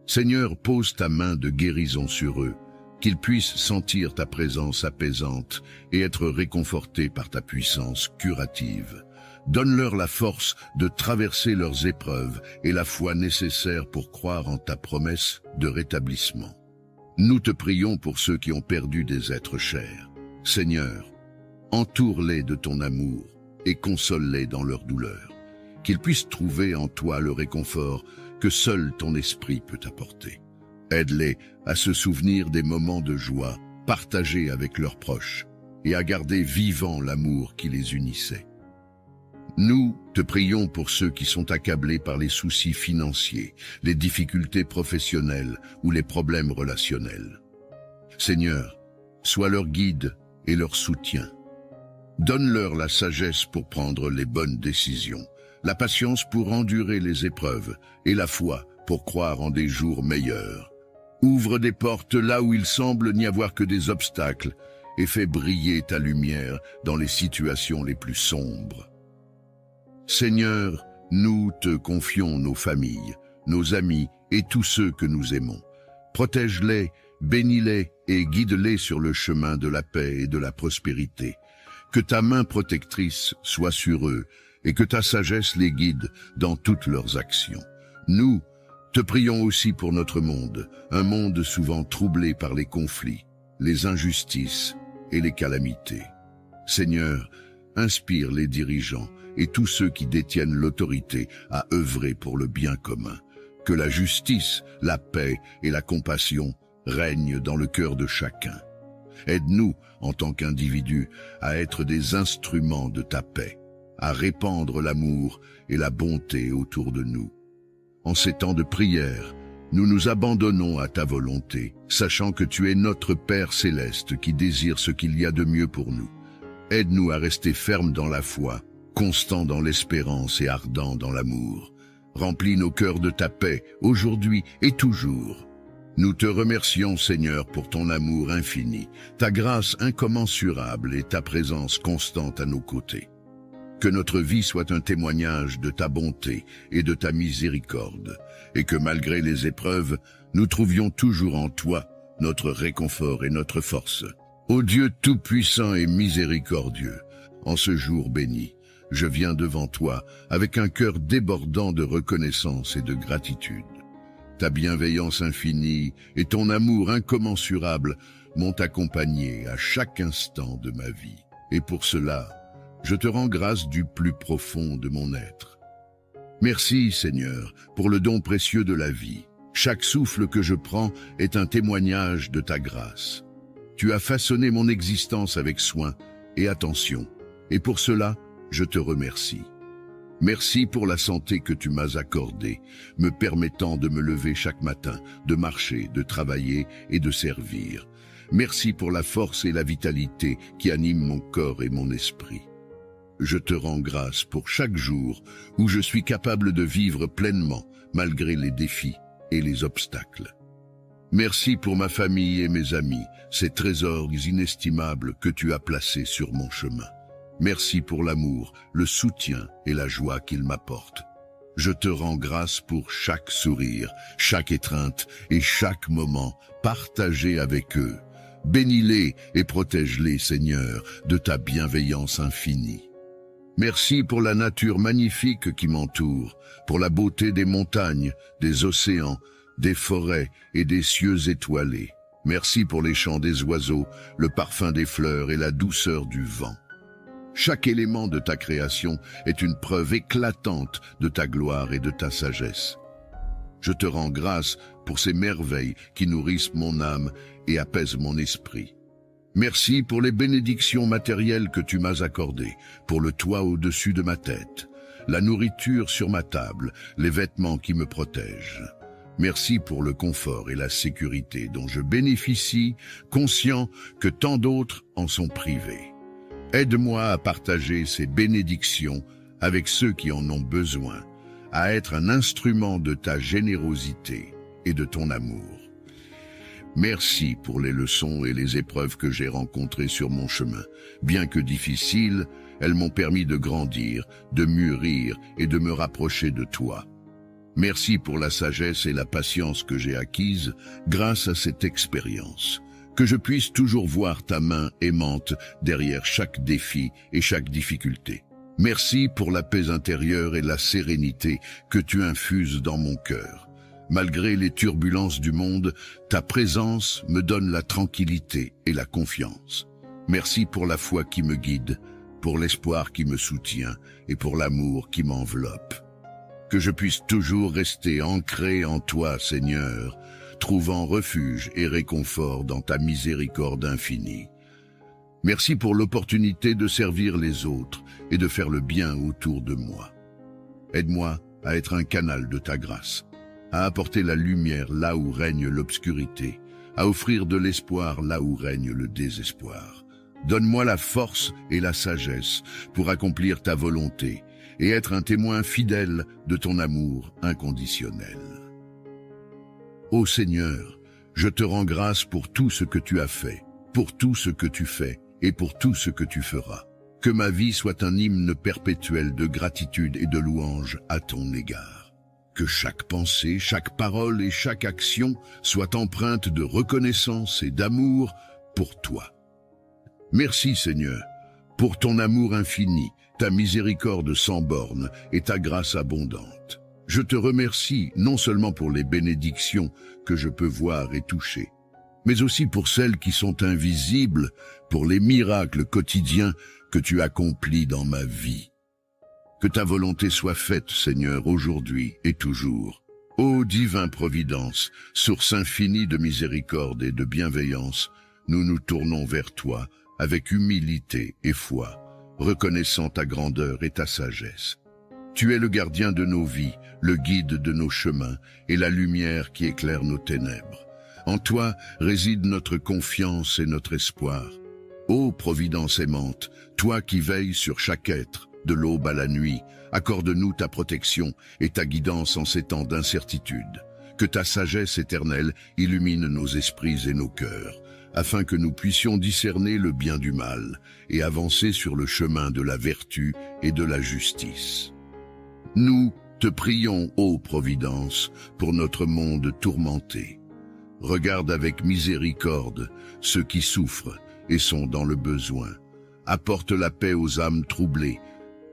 Seigneur, pose ta main de guérison sur eux, qu'ils puissent sentir ta présence apaisante et être réconfortés par ta puissance curative. Donne-leur la force de traverser leurs épreuves et la foi nécessaire pour croire en ta promesse de rétablissement. Nous te prions pour ceux qui ont perdu des êtres chers. Seigneur, entoure-les de ton amour et console-les dans leur douleur, qu'ils puissent trouver en toi le réconfort que seul ton esprit peut apporter. Aide-les à se souvenir des moments de joie partagés avec leurs proches et à garder vivant l'amour qui les unissait. Nous te prions pour ceux qui sont accablés par les soucis financiers, les difficultés professionnelles ou les problèmes relationnels. Seigneur, sois leur guide et leur soutien. Donne-leur la sagesse pour prendre les bonnes décisions, la patience pour endurer les épreuves et la foi pour croire en des jours meilleurs. Ouvre des portes là où il semble n'y avoir que des obstacles et fais briller ta lumière dans les situations les plus sombres. Seigneur, nous te confions nos familles, nos amis et tous ceux que nous aimons. Protège-les, bénis-les et guide-les sur le chemin de la paix et de la prospérité. Que ta main protectrice soit sur eux et que ta sagesse les guide dans toutes leurs actions. Nous te prions aussi pour notre monde, un monde souvent troublé par les conflits, les injustices et les calamités. Seigneur, inspire les dirigeants et tous ceux qui détiennent l'autorité à œuvrer pour le bien commun. Que la justice, la paix et la compassion règnent dans le cœur de chacun. Aide-nous, en tant qu'individus, à être des instruments de ta paix, à répandre l'amour et la bonté autour de nous. En ces temps de prière, nous nous abandonnons à ta volonté, sachant que tu es notre Père céleste qui désire ce qu'il y a de mieux pour nous. Aide-nous à rester fermes dans la foi, constants dans l'espérance et ardents dans l'amour. Remplis nos cœurs de ta paix, aujourd'hui et toujours. Nous te remercions, Seigneur, pour ton amour infini, ta grâce incommensurable et ta présence constante à nos côtés. Que notre vie soit un témoignage de ta bonté et de ta miséricorde, et que malgré les épreuves, nous trouvions toujours en toi notre réconfort et notre force. Ô Dieu tout-puissant et miséricordieux, en ce jour béni, je viens devant toi avec un cœur débordant de reconnaissance et de gratitude. Ta bienveillance infinie et ton amour incommensurable m'ont accompagné à chaque instant de ma vie. Et pour cela, je te rends grâce du plus profond de mon être. Merci, Seigneur, pour le don précieux de la vie. Chaque souffle que je prends est un témoignage de ta grâce. Tu as façonné mon existence avec soin et attention, et pour cela, je te remercie. Merci pour la santé que tu m'as accordée, me permettant de me lever chaque matin, de marcher, de travailler et de servir. Merci pour la force et la vitalité qui animent mon corps et mon esprit. Je te rends grâce pour chaque jour où je suis capable de vivre pleinement malgré les défis et les obstacles. Merci pour ma famille et mes amis, ces trésors inestimables que tu as placés sur mon chemin. Merci pour l'amour, le soutien et la joie qu'ils m'apportent. Je te rends grâce pour chaque sourire, chaque étreinte et chaque moment partagé avec eux. Bénis-les et protège-les, Seigneur, de ta bienveillance infinie. Merci pour la nature magnifique qui m'entoure, pour la beauté des montagnes, des océans, des forêts et des cieux étoilés. Merci pour les chants des oiseaux, le parfum des fleurs et la douceur du vent. Chaque élément de ta création est une preuve éclatante de ta gloire et de ta sagesse. Je te rends grâce pour ces merveilles qui nourrissent mon âme et apaisent mon esprit. Merci pour les bénédictions matérielles que tu m'as accordées, pour le toit au-dessus de ma tête, la nourriture sur ma table, les vêtements qui me protègent. Merci pour le confort et la sécurité dont je bénéficie, conscient que tant d'autres en sont privés. Aide-moi à partager ces bénédictions avec ceux qui en ont besoin, à être un instrument de ta générosité et de ton amour. Merci pour les leçons et les épreuves que j'ai rencontrées sur mon chemin. Bien que difficiles, elles m'ont permis de grandir, de mûrir et de me rapprocher de toi. Merci pour la sagesse et la patience que j'ai acquises grâce à cette expérience. Que je puisse toujours voir ta main aimante derrière chaque défi et chaque difficulté. Merci pour la paix intérieure et la sérénité que tu infuses dans mon cœur. Malgré les turbulences du monde, ta présence me donne la tranquillité et la confiance. Merci pour la foi qui me guide, pour l'espoir qui me soutient et pour l'amour qui m'enveloppe. Que je puisse toujours rester ancré en toi, Seigneur, trouvant refuge et réconfort dans ta miséricorde infinie. Merci pour l'opportunité de servir les autres et de faire le bien autour de moi. Aide-moi à être un canal de ta grâce, à apporter la lumière là où règne l'obscurité, à offrir de l'espoir là où règne le désespoir. Donne-moi la force et la sagesse pour accomplir ta volonté et être un témoin fidèle de ton amour inconditionnel. Ô Seigneur, je te rends grâce pour tout ce que tu as fait, pour tout ce que tu fais et pour tout ce que tu feras. Que ma vie soit un hymne perpétuel de gratitude et de louange à ton égard. Que chaque pensée, chaque parole et chaque action soient empreintes de reconnaissance et d'amour pour toi. Merci Seigneur, pour ton amour infini, ta miséricorde sans bornes et ta grâce abondante. Je te remercie non seulement pour les bénédictions que je peux voir et toucher, mais aussi pour celles qui sont invisibles, pour les miracles quotidiens que tu accomplis dans ma vie. Que ta volonté soit faite, Seigneur, aujourd'hui et toujours. Ô divin Providence, source infinie de miséricorde et de bienveillance, nous nous tournons vers toi avec humilité et foi, reconnaissant ta grandeur et ta sagesse. Tu es le gardien de nos vies, le guide de nos chemins et la lumière qui éclaire nos ténèbres. En toi réside notre confiance et notre espoir. Ô Providence aimante, toi qui veilles sur chaque être, de l'aube à la nuit. Accorde-nous ta protection et ta guidance en ces temps d'incertitude. Que ta sagesse éternelle illumine nos esprits et nos cœurs, afin que nous puissions discerner le bien du mal et avancer sur le chemin de la vertu et de la justice. Nous te prions, ô Providence, pour notre monde tourmenté. Regarde avec miséricorde ceux qui souffrent et sont dans le besoin. Apporte la paix aux âmes troublées,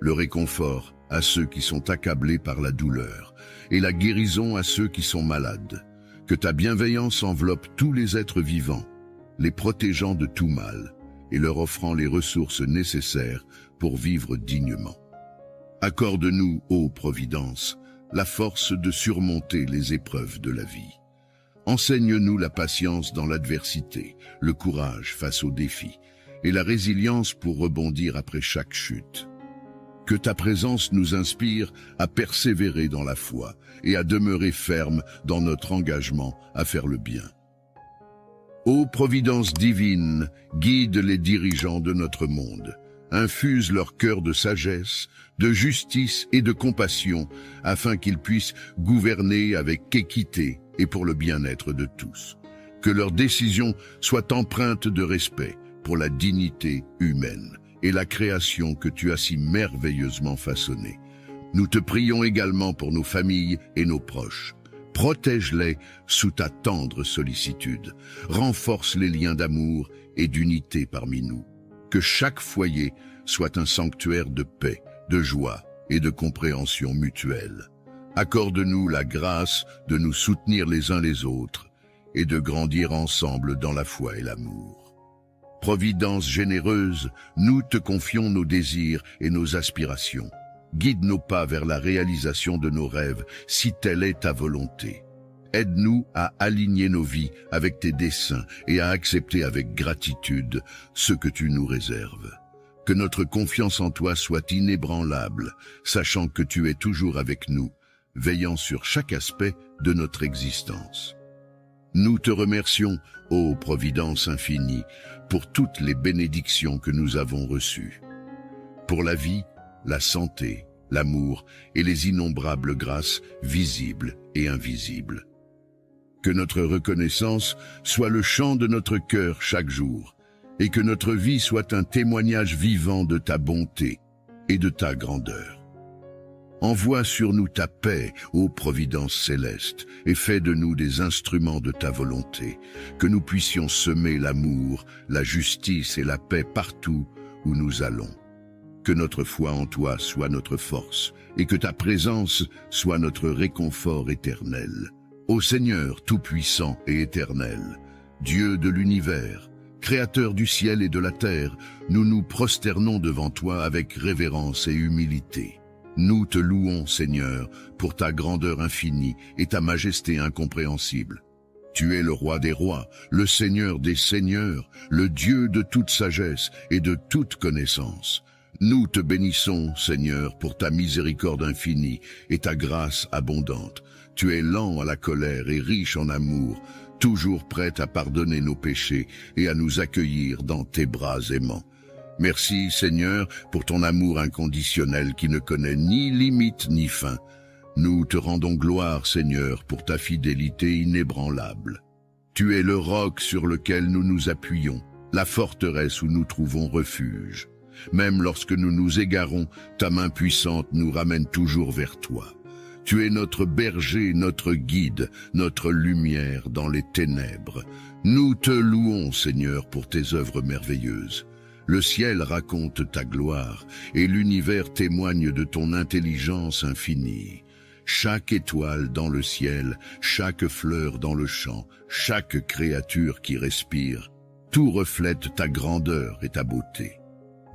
le réconfort à ceux qui sont accablés par la douleur, et la guérison à ceux qui sont malades. Que ta bienveillance enveloppe tous les êtres vivants, les protégeant de tout mal, et leur offrant les ressources nécessaires pour vivre dignement. Accorde-nous, ô Providence, la force de surmonter les épreuves de la vie. Enseigne-nous la patience dans l'adversité, le courage face aux défis, et la résilience pour rebondir après chaque chute. Que ta présence nous inspire à persévérer dans la foi et à demeurer ferme dans notre engagement à faire le bien. Ô Providence divine, guide les dirigeants de notre monde. Infuse leur cœur de sagesse, de justice et de compassion, afin qu'ils puissent gouverner avec équité et pour le bien-être de tous. Que leurs décisions soient empreintes de respect pour la dignité humaine et la création que tu as si merveilleusement façonnée. Nous te prions également pour nos familles et nos proches. Protège-les sous ta tendre sollicitude. Renforce les liens d'amour et d'unité parmi nous. Que chaque foyer soit un sanctuaire de paix, de joie et de compréhension mutuelle. Accorde-nous la grâce de nous soutenir les uns les autres et de grandir ensemble dans la foi et l'amour. Providence généreuse, nous te confions nos désirs et nos aspirations. Guide nos pas vers la réalisation de nos rêves, si telle est ta volonté. Aide-nous à aligner nos vies avec tes desseins et à accepter avec gratitude ce que tu nous réserves. Que notre confiance en toi soit inébranlable, sachant que tu es toujours avec nous, veillant sur chaque aspect de notre existence. Nous te remercions, ô Providence infinie, pour toutes les bénédictions que nous avons reçues. Pour la vie, la santé, l'amour et les innombrables grâces visibles et invisibles. Que notre reconnaissance soit le chant de notre cœur chaque jour, et que notre vie soit un témoignage vivant de ta bonté et de ta grandeur. Envoie sur nous ta paix, ô Providence céleste, et fais de nous des instruments de ta volonté, que nous puissions semer l'amour, la justice et la paix partout où nous allons. Que notre foi en toi soit notre force, et que ta présence soit notre réconfort éternel. Ô Seigneur tout-puissant et éternel, Dieu de l'univers, Créateur du ciel et de la terre, nous nous prosternons devant toi avec révérence et humilité. Nous te louons, Seigneur, pour ta grandeur infinie et ta majesté incompréhensible. Tu es le roi des rois, le Seigneur des seigneurs, le Dieu de toute sagesse et de toute connaissance. Nous te bénissons, Seigneur, pour ta miséricorde infinie et ta grâce abondante. Tu es lent à la colère et riche en amour, toujours prêt à pardonner nos péchés et à nous accueillir dans tes bras aimants. Merci, Seigneur, pour ton amour inconditionnel qui ne connaît ni limite ni fin. Nous te rendons gloire, Seigneur, pour ta fidélité inébranlable. Tu es le roc sur lequel nous nous appuyons, la forteresse où nous trouvons refuge. Même lorsque nous nous égarons, ta main puissante nous ramène toujours vers toi. Tu es notre berger, notre guide, notre lumière dans les ténèbres. Nous te louons, Seigneur, pour tes œuvres merveilleuses. Le ciel raconte ta gloire, et l'univers témoigne de ton intelligence infinie. Chaque étoile dans le ciel, chaque fleur dans le champ, chaque créature qui respire, tout reflète ta grandeur et ta beauté.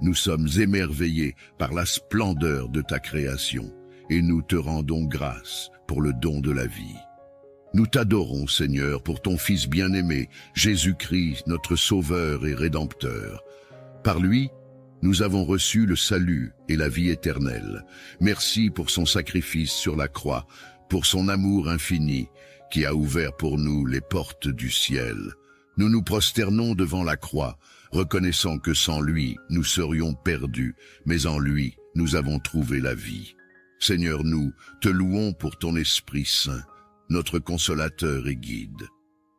Nous sommes émerveillés par la splendeur de ta création, et nous te rendons grâce pour le don de la vie. Nous t'adorons, Seigneur, pour ton Fils bien-aimé, Jésus-Christ, notre Sauveur et Rédempteur. Par lui, nous avons reçu le salut et la vie éternelle. Merci pour son sacrifice sur la croix, pour son amour infini, qui a ouvert pour nous les portes du ciel. Nous nous prosternons devant la croix, reconnaissant que sans lui, nous serions perdus, mais en lui, nous avons trouvé la vie. Seigneur, nous te louons pour ton Esprit Saint, notre consolateur et guide.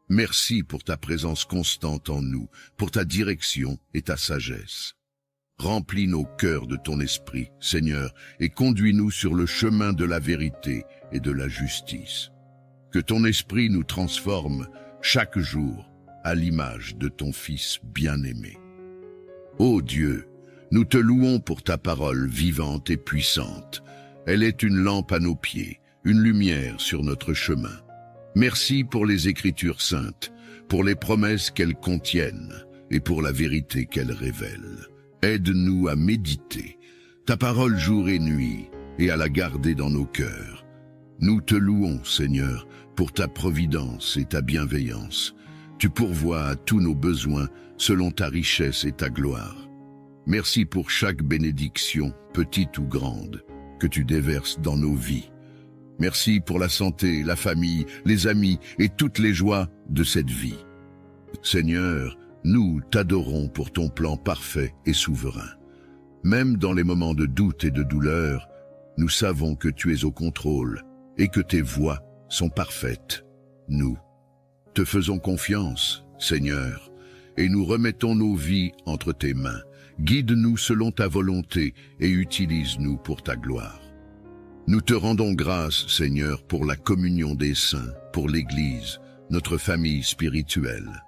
Merci pour ta présence constante en nous, pour ta direction et ta sagesse. Remplis nos cœurs de ton esprit, Seigneur, et conduis-nous sur le chemin de la vérité et de la justice. Que ton esprit nous transforme chaque jour à l'image de ton Fils bien-aimé. Ô Dieu, nous te louons pour ta parole vivante et puissante. Elle est une lampe à nos pieds, une lumière sur notre chemin. Merci pour les Écritures saintes, pour les promesses qu'elles contiennent et pour la vérité qu'elles révèlent. Aide-nous à méditer ta parole jour et nuit et à la garder dans nos cœurs. Nous te louons, Seigneur, pour ta providence et ta bienveillance. Tu pourvois à tous nos besoins selon ta richesse et ta gloire. Merci pour chaque bénédiction, petite ou grande, que tu déverses dans nos vies. Merci pour la santé, la famille, les amis et toutes les joies de cette vie. Seigneur, nous t'adorons pour ton plan parfait et souverain. Même dans les moments de doute et de douleur, nous savons que tu es au contrôle et que tes voies sont parfaites. Nous te faisons confiance, Seigneur, et nous remettons nos vies entre tes mains. Guide-nous selon ta volonté et utilise-nous pour ta gloire. Nous te rendons grâce, Seigneur, pour la communion des saints, pour l'Église, notre famille spirituelle.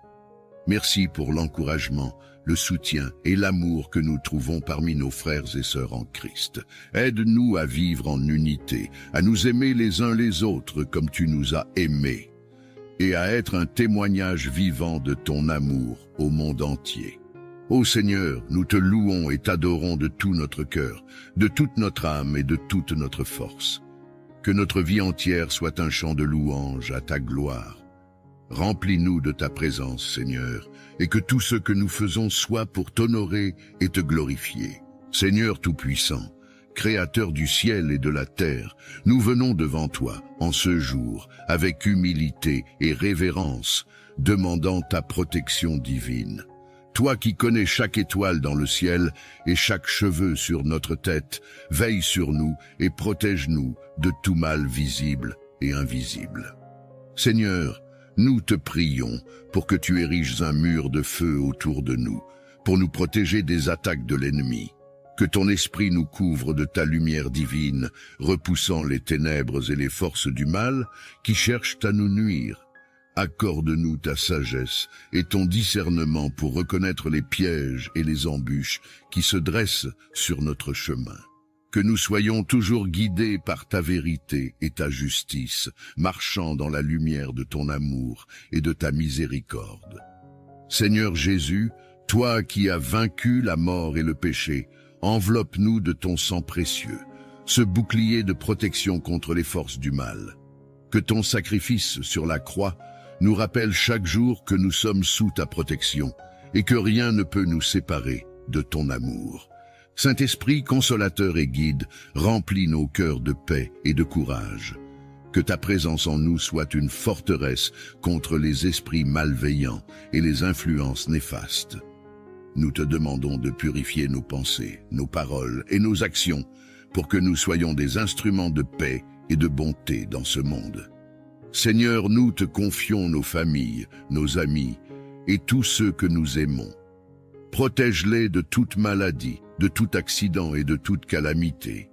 Merci pour l'encouragement, le soutien et l'amour que nous trouvons parmi nos frères et sœurs en Christ. Aide-nous à vivre en unité, à nous aimer les uns les autres comme tu nous as aimés, et à être un témoignage vivant de ton amour au monde entier. Ô Seigneur, nous te louons et t'adorons de tout notre cœur, de toute notre âme et de toute notre force. Que notre vie entière soit un chant de louange à ta gloire. Remplis-nous de ta présence, Seigneur, et que tout ce que nous faisons soit pour t'honorer et te glorifier. Seigneur Tout-Puissant, Créateur du ciel et de la terre, nous venons devant toi en ce jour avec humilité et révérence, demandant ta protection divine. Toi qui connais chaque étoile dans le ciel et chaque cheveu sur notre tête, veille sur nous et protège-nous de tout mal visible et invisible. Seigneur, nous te prions pour que tu ériges un mur de feu autour de nous, pour nous protéger des attaques de l'ennemi. Que ton esprit nous couvre de ta lumière divine, repoussant les ténèbres et les forces du mal qui cherchent à nous nuire. Accorde-nous ta sagesse et ton discernement pour reconnaître les pièges et les embûches qui se dressent sur notre chemin. Que nous soyons toujours guidés par ta vérité et ta justice, marchant dans la lumière de ton amour et de ta miséricorde. Seigneur Jésus, toi qui as vaincu la mort et le péché, enveloppe-nous de ton sang précieux, ce bouclier de protection contre les forces du mal. Que ton sacrifice sur la croix nous rappelle chaque jour que nous sommes sous ta protection et que rien ne peut nous séparer de ton amour. Saint-Esprit, consolateur et guide, remplis nos cœurs de paix et de courage. Que ta présence en nous soit une forteresse contre les esprits malveillants et les influences néfastes. Nous te demandons de purifier nos pensées, nos paroles et nos actions pour que nous soyons des instruments de paix et de bonté dans ce monde. Seigneur, nous te confions nos familles, nos amis et tous ceux que nous aimons. Protège-les de toute maladie, de tout accident et de toute calamité.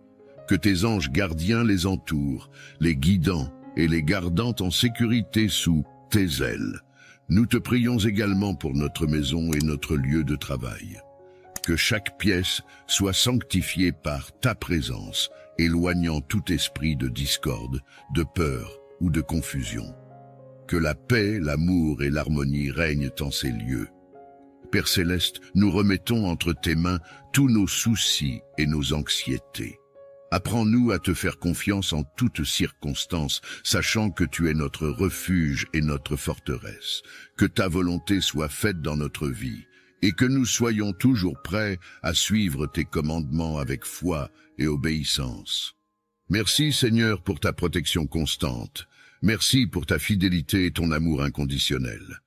Que tes anges gardiens les entourent, les guidant et les gardant en sécurité sous tes ailes. Nous te prions également pour notre maison et notre lieu de travail. Que chaque pièce soit sanctifiée par ta présence, éloignant tout esprit de discorde, de peur ou de confusion. Que la paix, l'amour et l'harmonie règnent en ces lieux. Père Céleste, nous remettons entre tes mains tous nos soucis et nos anxiétés. Apprends-nous à te faire confiance en toutes circonstances, sachant que tu es notre refuge et notre forteresse. Que ta volonté soit faite dans notre vie, et que nous soyons toujours prêts à suivre tes commandements avec foi et obéissance. Merci Seigneur pour ta protection constante. Merci pour ta fidélité et ton amour inconditionnel.